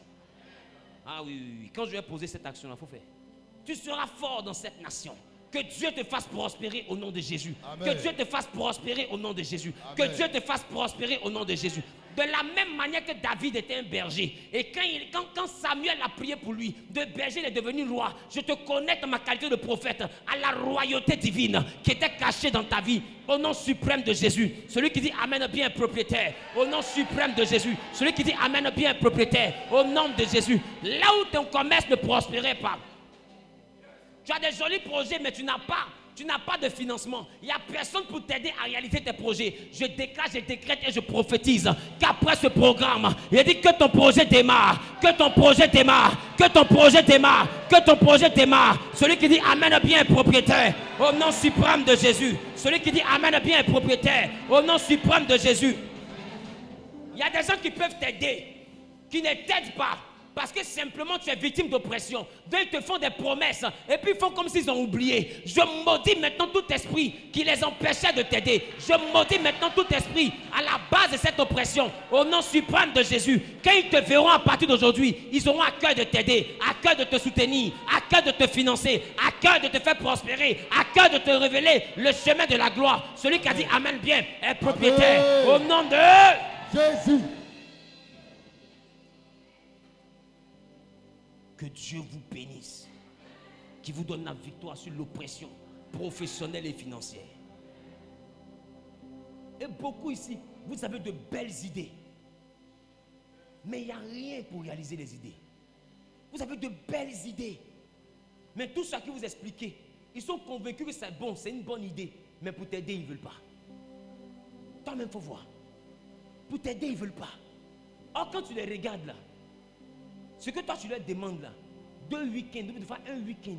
Ah oui. Quand je vais poser cette action-là, il faut faire. Tu seras fort dans cette nation. Que Dieu te fasse prospérer au nom de Jésus. Amen. Que Dieu te fasse prospérer au nom de Jésus. Amen. Que Dieu te fasse prospérer au nom de Jésus. De la même manière que David était un berger. Et quand Samuel a prié pour lui, de berger il est devenu roi. Je te connecte ma qualité de prophète à la royauté divine qui était cachée dans ta vie. Au nom suprême de Jésus. Celui qui dit Amen bien propriétaire. Au nom suprême de Jésus. Celui qui dit Amen bien propriétaire. Au nom de Jésus. Là où ton commerce ne prospérait pas. Tu as des jolis projets, mais tu n'as pas de financement. Il n'y a personne pour t'aider à réaliser tes projets. Je déclare, je décrète et je prophétise qu'après ce programme, il dit que ton projet démarre, que ton projet démarre, que ton projet démarre, que ton projet démarre. Celui qui dit Amen bien est propriétaire, au nom suprême de Jésus. Celui qui dit Amen bien est propriétaire, au nom suprême de Jésus. Il y a des gens qui peuvent t'aider, qui ne t'aident pas. Parce que simplement tu es victime d'oppression. Donc ils te font des promesses et puis ils font comme s'ils ont oublié. Je maudis maintenant tout esprit qui les empêchait de t'aider. Je maudis maintenant tout esprit à la base de cette oppression. Au nom suprême de Jésus. Quand ils te verront à partir d'aujourd'hui, ils auront à cœur de t'aider, à cœur de te soutenir, à cœur de te financer, à cœur de te faire prospérer, à cœur de te révéler le chemin de la gloire. Celui qui a dit Amen bien est propriétaire. Amen. Au nom de Jésus. Que Dieu vous bénisse, qui vous donne la victoire sur l'oppression professionnelle et financière. Et beaucoup ici, vous avez de belles idées, mais il n'y a rien pour réaliser les idées. Vous avez de belles idées, mais tout ce qui vous expliquez, ils sont convaincus que c'est bon, c'est une bonne idée, mais pour t'aider, ils ne veulent pas. Toi-même, il faut voir. Pour t'aider, ils ne veulent pas. Or, quand tu les regardes là, ce que toi tu leur demandes là, 2 week-ends, de faire un week-end,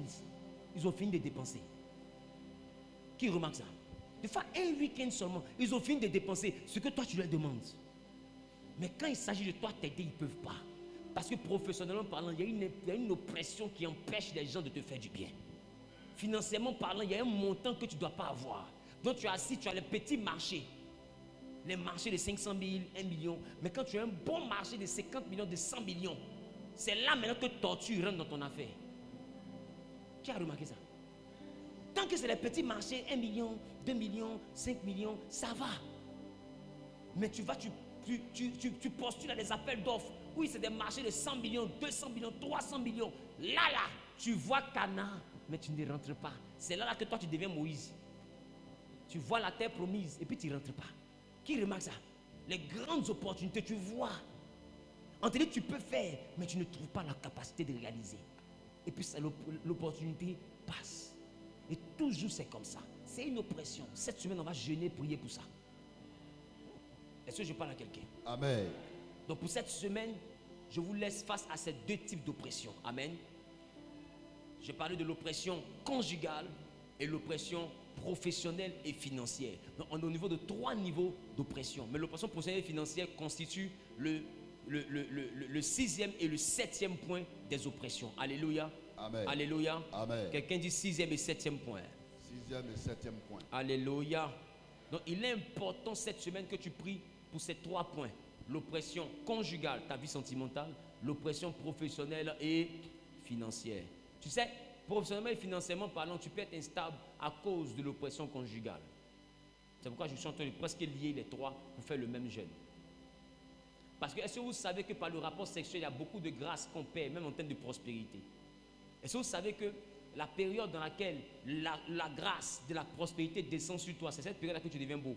ils ont fini de dépenser. Qui remarque ça? De faire un week-end seulement, ils ont fini de dépenser ce que toi tu leur demandes. Mais quand il s'agit de toi t'aider, ils ne peuvent pas. Parce que professionnellement parlant, il y a une oppression qui empêche les gens de te faire du bien. Financièrement parlant, il y a un montant que tu ne dois pas avoir. Donc tu es assis, tu as les petits marchés. Les marchés de 500 000, 1 million. Mais quand tu as un bon marché de 50 millions, de 100 millions, c'est là maintenant que torture rentre dans ton affaire. Qui a remarqué ça? Tant que c'est les petits marchés, 1 million, 2 millions, 5 millions, ça va. Mais tu vas, tu postules à des appels d'offres. Oui, c'est des marchés de 100 millions, 200 millions, 300 millions. Là, tu vois Cana, mais tu ne rentres pas. C'est là que toi, tu deviens Moïse. Tu vois la terre promise et puis tu ne rentres pas. Qui remarque ça? Les grandes opportunités, tu vois. On te dit tu peux faire, mais tu ne trouves pas la capacité de réaliser. Et puis l'opportunité passe. Et toujours c'est comme ça. C'est une oppression. Cette semaine, on va jeûner, prier pour ça. Est-ce que je parle à quelqu'un? Amen. Donc pour cette semaine, je vous laisse face à ces 2 types d'oppression. Amen. Je parlais de l'oppression conjugale et l'oppression professionnelle et financière. Donc on est au niveau de 3 niveaux d'oppression. Mais l'oppression professionnelle et financière constitue le 6e et le 7e point des oppressions. Alléluia. Amen. Alléluia. Amen. Quelqu'un dit 6e et 7e point. 6e et 7e point. Alléluia. Donc il est important cette semaine que tu pries pour ces 3 points. L'oppression conjugale, ta vie sentimentale, l'oppression professionnelle et financière. Tu sais, professionnellement et financièrement parlant, tu peux être instable à cause de l'oppression conjugale. C'est pourquoi je suis en train de presque lier les 3 pour faire le même jeûne. Parce que est-ce que vous savez que par le rapport sexuel, il y a beaucoup de grâce qu'on perd, même en termes de prospérité? Est-ce que vous savez que la période dans laquelle la grâce de la prospérité descend sur toi, c'est cette période-là que tu deviens beau?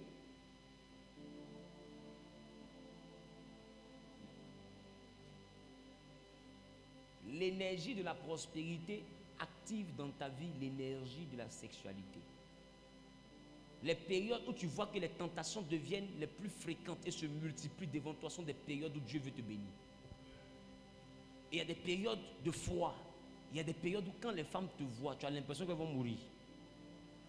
L'énergie de la prospérité active dans ta vie l'énergie de la sexualité. Les périodes où tu vois que les tentations deviennent les plus fréquentes et se multiplient devant toi sont des périodes où Dieu veut te bénir. Et il y a des périodes de foi. Il y a des périodes où quand les femmes te voient, tu as l'impression qu'elles vont mourir.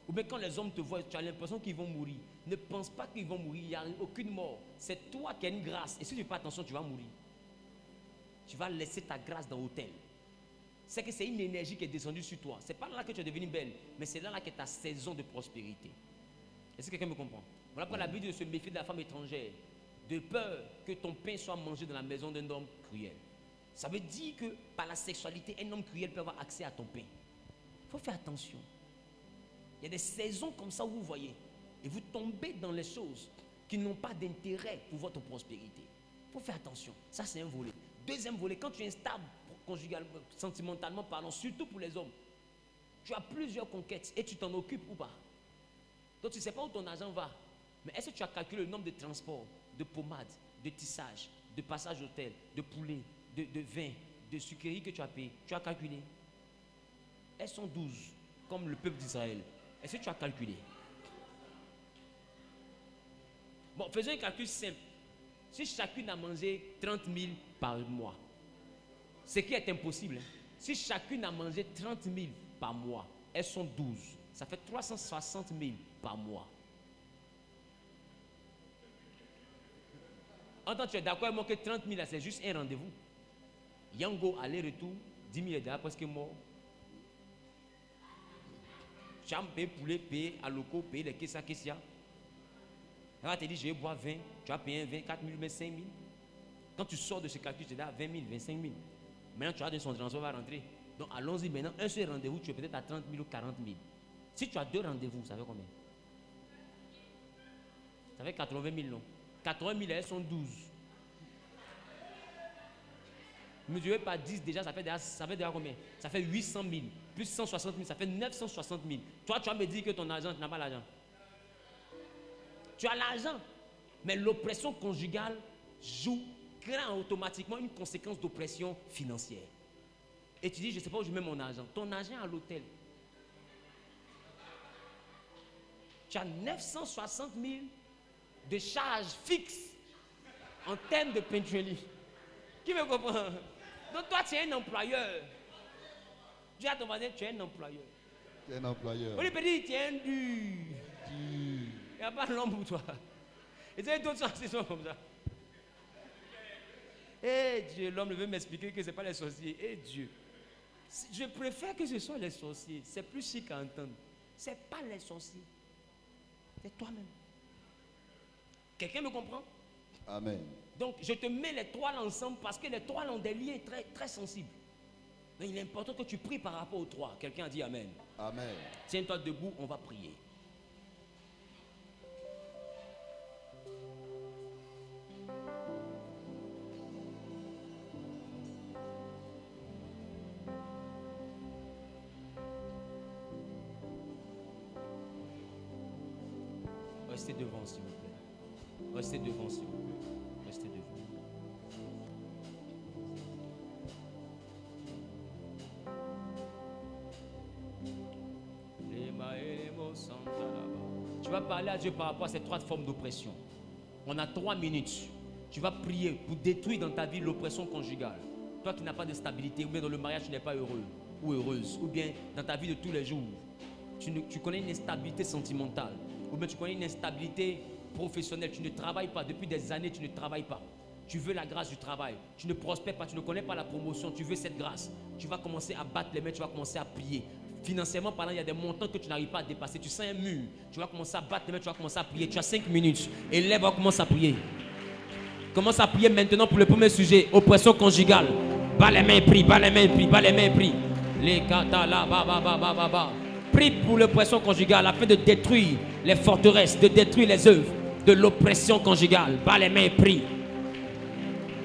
Ou bien quand les hommes te voient, tu as l'impression qu'ils vont mourir. Ne pense pas qu'ils vont mourir, il n'y a aucune mort. C'est toi qui as une grâce. Et si tu ne fais pas attention, tu vas mourir. Tu vas laisser ta grâce dans l'autel. C'est que c'est une énergie qui est descendue sur toi. Ce n'est pas là que tu es devenue belle, mais c'est là que ta saison de prospérité. Est-ce que quelqu'un me comprend? Voilà pourquoi la Bible dit de se méfier de la femme étrangère, de peur que ton pain soit mangé dans la maison d'un homme cruel. Ça veut dire que par la sexualité, un homme cruel peut avoir accès à ton pain. Il faut faire attention. Il y a des saisons comme ça où vous voyez, et vous tombez dans les choses qui n'ont pas d'intérêt pour votre prospérité. Il faut faire attention. Ça, c'est un volet. Deuxième volet, quand tu es instable conjugalement, sentimentalement parlant, surtout pour les hommes, tu as plusieurs conquêtes et tu t'en occupes ou pas. Donc tu ne sais pas où ton argent va. Mais est-ce que tu as calculé le nombre de transports, de pommades, de tissage, de passage d'hôtel, de poulet, de vin, de sucreries que tu as payé? Tu as calculé? Elles sont 12, comme le peuple d'Israël. Est-ce que tu as calculé? Bon, faisons un calcul simple. Si chacune a mangé 30 000 par mois, ce qui est impossible, hein? Si chacune a mangé 30 000 par mois, elles sont 12. Ça fait 360 000 par mois. Entends, tu es d'accord avec moi que 30 000, c'est juste un rendez-vous. Yango, aller-retour, 10 000 est déjà presque mort. Tu as payé poulet, payé à loco, payé les caisses. Elle va te dire, je vais boire 20, tu vas payer 20, 4 000, 5 000. Quand tu sors de ce calcul, tu es à 20 000, 25 000. Maintenant, tu as de son transfert, va rentrer. Donc, allons-y maintenant. Un seul rendez-vous, tu es peut-être à 30 000 ou 40 000. Si tu as 2 rendez-vous, ça fait combien? Ça fait 80 000, non? 80 000, elles sont 12. Mesuré par 10 déjà, ça fait déjà combien? Ça fait 800 000. Plus 160 000, ça fait 960 000. Toi, tu vas me dire que ton argent, tu n'as pas l'argent. Tu as l'argent. Mais l'oppression conjugale crée automatiquement une conséquence d'oppression financière. Et tu dis, je ne sais pas où je mets mon argent. Ton argent est à l'hôtel. Tu as 960 000 de charges fixes en termes de peinturerie. Qui me comprend? Donc toi, tu es un employeur. Dis à ton voisin, tu es un employeur. Tu es un employeur. On lui peut dire, tu es un dur. Il n'y a pas l'homme pour toi. Et tu as d'autres sensations comme ça. Eh Dieu, l'homme veut m'expliquer que ce n'est pas les sorciers. Eh Dieu. Je préfère que ce soit les sorciers. C'est plus chic à entendre. Ce n'est pas les sorciers. C'est toi-même. Quelqu'un me comprend? Amen. Donc, je te mets les trois là ensemble parce que les trois là ont des liens très, très sensibles. Donc, il est important que tu pries par rapport aux trois. Quelqu'un a dit Amen. Amen. Tiens-toi debout, on va prier. Restez devant, s'il vous plaît. Restez devant, s'il vous plaît. Restez devant. Tu vas parler à Dieu par rapport à ces trois formes d'oppression. On a 3 minutes. Tu vas prier pour détruire dans ta vie l'oppression conjugale. Toi qui n'as pas de stabilité, ou bien dans le mariage tu n'es pas heureux ou heureuse, ou bien dans ta vie de tous les jours, tu connais une instabilité sentimentale, ou bien tu connais une instabilité professionnelle, tu ne travailles pas, depuis des années tu ne travailles pas. Tu veux la grâce du travail, tu ne prospères pas, tu ne connais pas la promotion, tu veux cette grâce. Tu vas commencer à battre les mains, tu vas commencer à prier. Financièrement parlant, il y a des montants que tu n'arrives pas à dépasser. Tu sens un mur, tu vas commencer à battre les mains, tu vas commencer à prier. Tu as 5 minutes et lève, va commencer à prier. Commence à prier maintenant pour le premier sujet, oppression conjugale. Bas les mains et prie, bas les mains et prie, bas les mains et prie. Les katala, ba. Prie pour l'oppression conjugale afin de détruire les forteresses, de détruire les œuvres de l'oppression conjugale. Bas les mains et prie.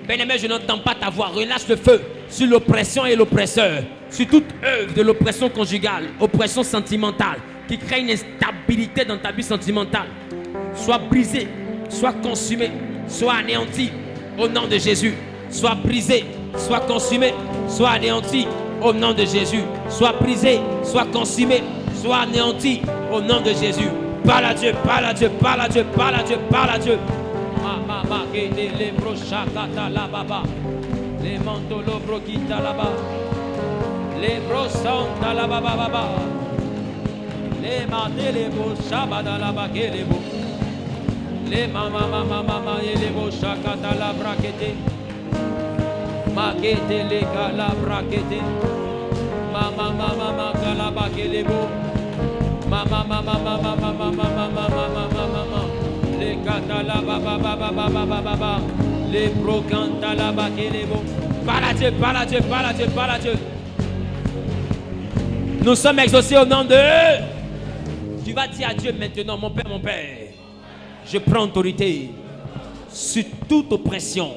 Bien-aimé, je n'entends pas ta voix. Relâche le feu sur l'oppression et l'oppresseur. Sur toute œuvre de l'oppression conjugale, oppression sentimentale, qui crée une instabilité dans ta vie sentimentale. Sois brisé, sois consumé, sois anéanti au nom de Jésus. Sois brisé, sois consumé, sois anéanti au nom de Jésus. Sois brisé, sois consumé, sois anéanti au nom de Jésus. Parle à Dieu, parle à Dieu, parle à Dieu, parle à Dieu, parle à Dieu. Les brochakata la baba, les mantolo broquita la baba, les brosanta la baba baba, les matele boshabada la bakelebo, les mama et les brochakata la braquete, maquete les cala braquete, mama cala bakelebo, mama. Les katala baba, les brocanta la bakelebo. Parle à Dieu, parle à Dieu, parle à Dieu, parle à Dieu. Nous sommes exaucés au nom de. Tu vas dire à Dieu maintenant, mon Père, je prends autorité sur toute oppression.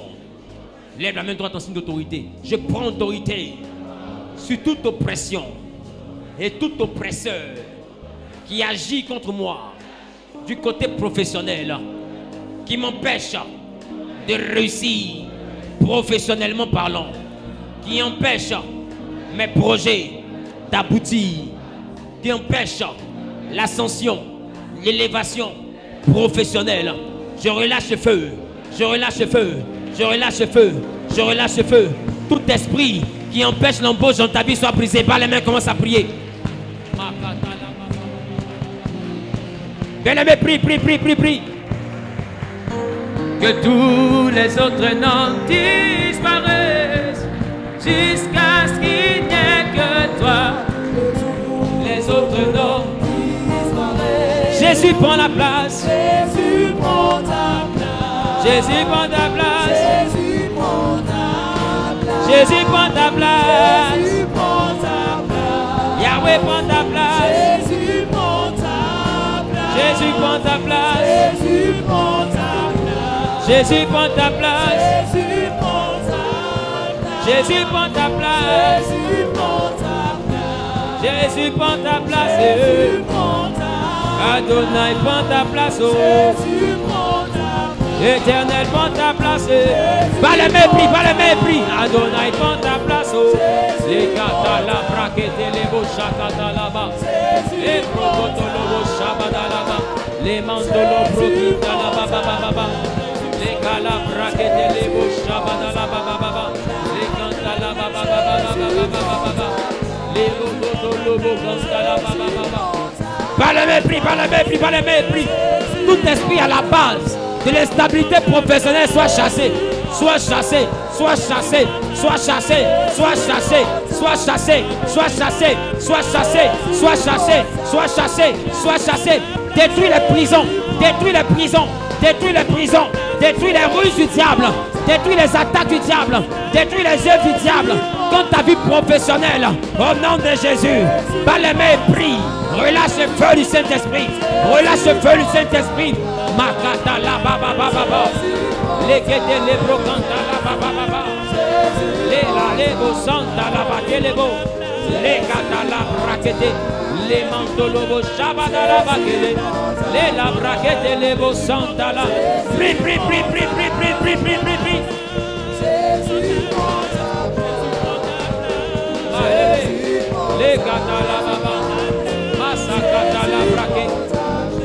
Lève la main droite en signe d'autorité. Je prends autorité sur toute oppression et tout oppresseur qui agit contre moi du côté professionnel, qui m'empêche de réussir professionnellement parlant, qui empêche mes projets d'aboutir, qui empêche l'ascension, l'élévation professionnelle. Je relâche le feu, je relâche le feu, je relâche le feu, je relâche le feu. Tout esprit qui empêche l'embauche dans ta vie soit brisé. Par les mains, commence à prier. Bien-aimé, prie. Que tous les autres noms disparaissent jusqu'à ce qu'il n'y ait que toi. Les autres noms disparaissent. Jésus prend la place. Jésus prend ta place. Jésus prend ta place. Jésus prend ta place. Jésus prend ta place. Jésus prend ta place. Yahweh prend ta place. Jésus prend ta place. Jésus prend ta place. Jésus prend ta place. Jésus prend ta place. Jésus prend ta place. Jésus prend ta place. Jésus prend ta place. Jésus prend ta place. Jésus prend ta place. Adonai prend ta place. Oh. Jésus prend ta place. Éternel prend ta place. Pas le mépris, pas le mépris. Adonai prend ta place. Oh. Les gata la braquette, les beaux chakata là-bas. Les prototolo shabada là-bas. Les mandolo prokita là-bas. Les gala braquette, les beaux shabada là-bas. Les canta là-bas. Les prototolo canta là-bas. Pas le mépris, pas le mépris, pas le mépris. Tout esprit à la base de l'instabilité professionnelle soit chassé. Soit chassé, soit chassé, soit chassé, soit chassé, soit chassé, soit chassé, soit chassé, soit chassé, soit chassé, soit chassé. Détruis les prisons, détruis les prisons, détruis les prisons, détruis les ruses du diable, détruis les attaques du diable, détruis les œuvres du diable. Contre ta vie professionnelle, au nom de Jésus, par le mépris, relâche le feu du Saint-Esprit, relâche le feu du Saint-Esprit. Makata la baba baba, les guettes les brocanta la baba baba, les lebo santa la bakelebo, les gata la braquette, les mantolobo shabada la bakele, les la braquette les bo santa la, pri pri pri pri pri pri pri pri pri pri. Les gata la baba, masakata la braquette.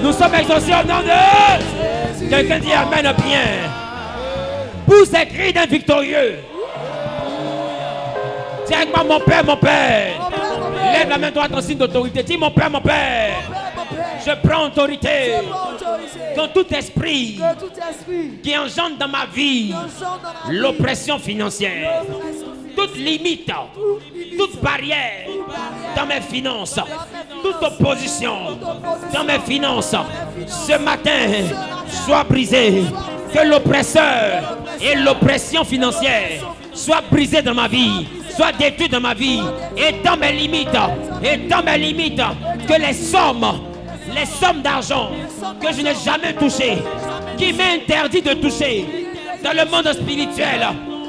Nous sommes exaucés au nom de... Quelqu'un dit Amen bien. Pousse ces cris d'un victorieux. Dis avec moi, mon Père, mon Père. Lève la main droite en signe d'autorité. Dis mon Père, mon Père. Je prends autorité contre tout esprit qui engendre dans ma vie l'oppression financière. Toute limite, toute barrière dans mes finances, toute opposition dans mes finances, ce matin, soit brisée. Que l'oppresseur et l'oppression financière soient brisés dans ma vie, soient détruits dans ma vie et dans mes limites, que les sommes d'argent que je n'ai jamais touchées, qui m'interdit de toucher dans le monde spirituel,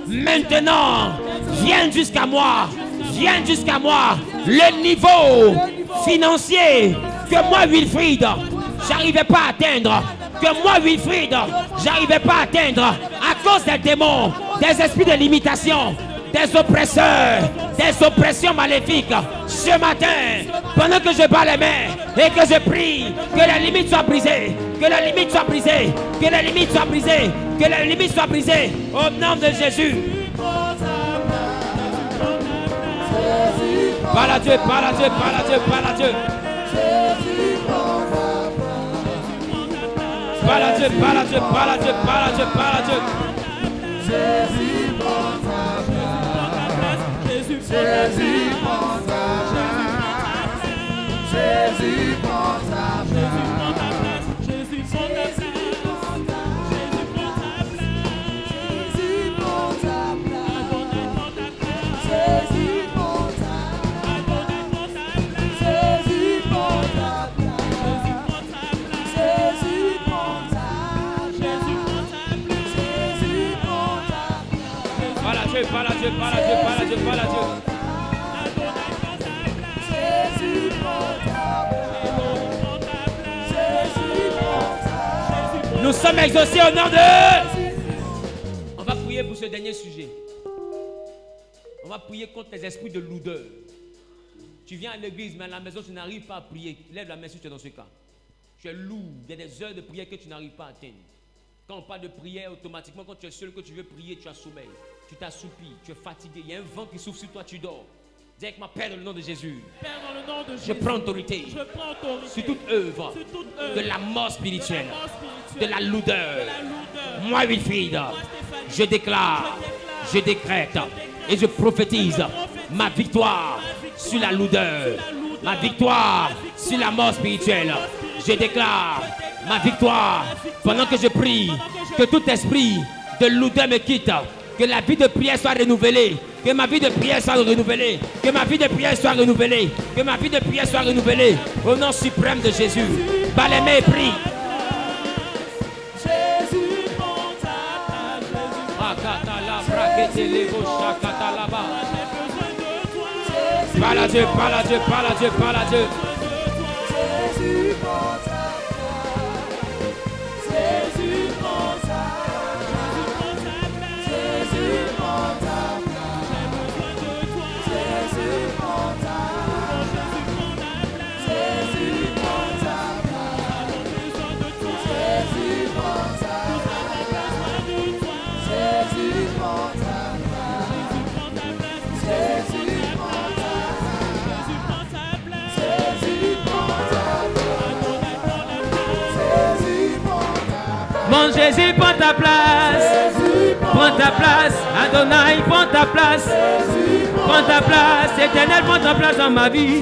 maintenant viennent jusqu'à moi, le niveau financier que moi Wilfried j'arrivais pas à atteindre, j'arrivais pas à atteindre à cause des démons, des esprits de limitation, des oppresseurs, des oppressions maléfiques. Ce matin, pendant que je bats les mains et que je prie, que la limite soit brisée, que la limite soit brisée, que la limite soit brisée, que la limite soit brisée, au nom de Jésus. Parle à Dieu, parle à Dieu, parle à Dieu, parle à Dieu. Parle à Dieu, parle à Dieu, parle à Dieu, parle à Dieu, parle à Dieu. Jésus prend ta place. Jésus prend ta place. Jésus prend ta place. Jésus prend ta place. Jésus prend ta place. Jésus prend Parle à Dieu, parle à Dieu, parle à Dieu, parle à Dieu. Nous sommes exaucés au nom de... On va prier pour ce dernier sujet. On va prier contre les esprits de lourdeur. Tu viens à l'église, mais à la maison, tu n'arrives pas à prier. Lève la main si tu es dans ce cas. Tu es lourd. Il y a des heures de prière que tu n'arrives pas à atteindre. Quand on parle de prière, automatiquement, quand tu es seul, que tu veux prier, tu as sommeil. Tu t'assoupis, tu es fatigué. Il y a un vent qui souffle sur toi, tu dors. Dis avec moi, Père, dans le nom de Jésus. Père, dans le nom de Jésus. Je prends autorité. Sur toute œuvre de la mort spirituelle, de la lourdeur. Moi, Wilfried, je déclare, je décrète et je prophétise ma victoire sur la lourdeur, ma victoire sur la mort spirituelle. Je déclare ma victoire pendant que je prie, que tout esprit de lourdeur me quitte, que la vie de prière soit renouvelée, que ma vie de prière soit renouvelée, que ma vie de prière soit renouvelée, que ma vie de prière soit renouvelée, au nom suprême de Jésus. Par les mains et prie. Jésus, prends ta place. J'ai besoin de toi. Parle à Dieu, parle à Dieu, parle à Dieu, parle à Dieu. Jésus, prends ta place. Jésus, prends ta place. Jésus, prends ta place. J'ai besoin de toi. Jésus, prends ta place. Jésus, prends ta place. Jésus, prends ta place. Jésus, prends ta place. Jésus, prends ta place. Jésus, prends ta place. Mon Jésus, prends ta place. Prends ta place. Adonai, prends ta place. Prends ta place. Éternel, prends ta place dans ma vie.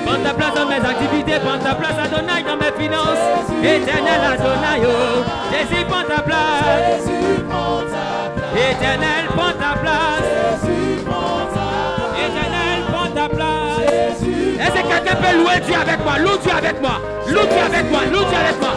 Prends ta place dans mes activités. Prends ta place, Adonai, dans mes finances. Éternel, Adonai, oh. Jésus, prends ta place. Éternel, prends ta place. Éternel, prends ta place. Est-ce que quelqu'un peut louer Dieu avec moi? Loue Dieu avec moi. Loue Dieu avec moi. Loue Dieu avec moi.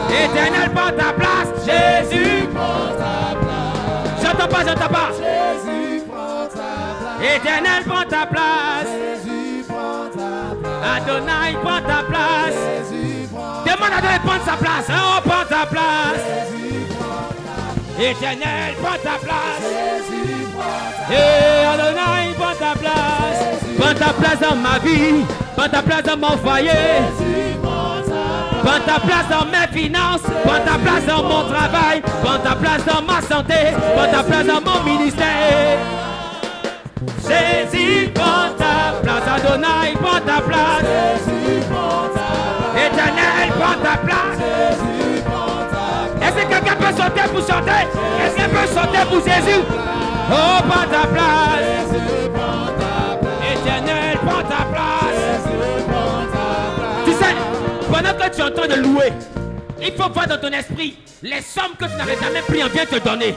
Éternel, prends ta place. Jésus, prends ta place. J'entends pas, j'entends pas. Jésus, prends ta place. Éternel, prends ta place. Jésus, prends ta place. Adonai, prends ta place. Jésus, prends Demande à Dieu de prendre sa place. Oh, prends ta place. Jésus, prends ta place. Éternel, prends ta place. Jésus, prends ta Et Adonai, prends ta place. Prends ta place dans ma vie. Prends ta place dans mon foyer. Jésus, prends ta place. Prends ta place dans mes finances. Prends ta place dans mon travail. Prends ta place dans ma santé. Prends ta place dans mon ministère. Jésus, prends ta place. Adonai, prends ta place. Jésus, prends ta place. Éternel, prends ta place. Jésus, prends ta place. Est-ce que quelqu'un peut sauter pour chanter? Est-ce qu'il peut sauter pour Jésus? Oh, prends ta place. Jésus, prends ta place. Éternel, prends ta place. Jésus, prends ta place. Tu sais, pendant que tu es en train de louer, il faut voir dans ton esprit les sommes que tu n'avais jamais pris, on vient te donner.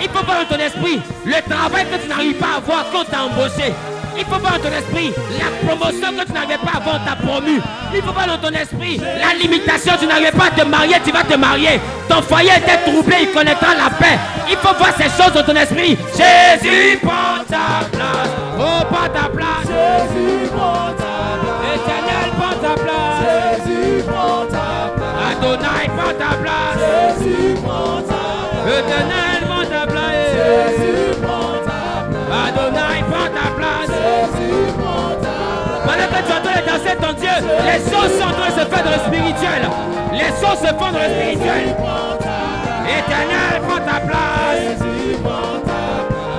Il faut voir dans ton esprit le travail que tu n'arrives pas à avoir quand tu as embauché. Il faut voir dans ton esprit la promotion que tu n'avais pas avant, tu as promu. Il faut voir dans ton esprit la limitation, tu n'arrivais pas à te marier, tu vas te marier. Ton foyer était troublé, il connaîtra la paix. Il faut voir ces choses dans ton esprit. Jésus, prends ta place. Oh, prends ta place. Jésus, prends ta place. Éternel, prends ta place. Jésus, prends ta place. Adonai, prends ta place. Jésus, prends ta place. Éternel, prends ta place. Jésus, prends ta place. Adonai, prends ta place. Jésus, prends ta place. Pendant que tu es en train de danser ton Dieu, les choses sont en train de se faire dans le spirituel. Les choses se font dans le spirituel. Éternel, prends ta place. Jésus, prends ta place.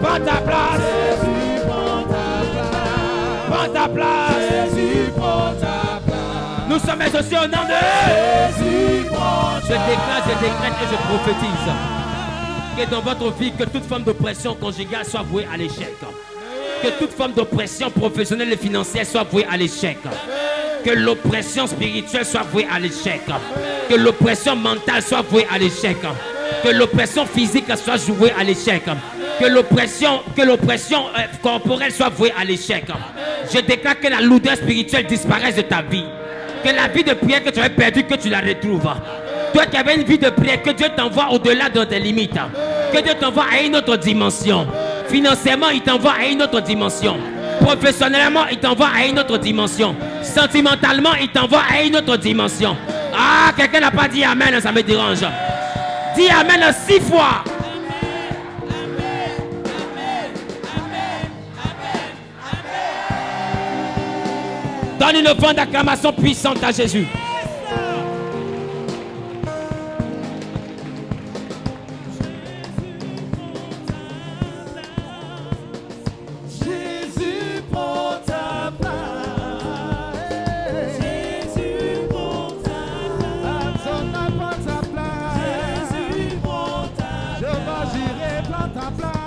Prends ta place. Jésus, prends ta place. Prends ta place. Jésus, prends ta place. Nous sommes associés au nom de Jésus, prends Je déclare, je décrète et je prophétise que dans votre vie, que toute forme d'oppression conjugale soit vouée à l'échec. Que toute forme d'oppression professionnelle et financière soit vouée à l'échec. Que l'oppression spirituelle soit vouée à l'échec. Que l'oppression mentale soit vouée à l'échec. Que l'oppression physique soit vouée à l'échec. Que l'oppression corporelle soit vouée à l'échec. Je déclare que la lourdeur spirituelle disparaisse de ta vie. Que la vie de prière que tu avais perdue, que tu la retrouves. Toi qui avais une vie de prière, que Dieu t'envoie au-delà de tes limites. Que Dieu t'envoie à une autre dimension. Financièrement, il t'envoie à une autre dimension. Professionnellement, il t'envoie à une autre dimension. Sentimentalement, il t'envoie à une autre dimension. Ah, quelqu'un n'a pas dit Amen, ça me dérange. Dis Amen 6 fois. Donne une vente d'acclamation puissante à Jésus. Jésus, prends ta place. Jésus, prends ta place. Adonai, prends ta place. Jésus, prends ta place.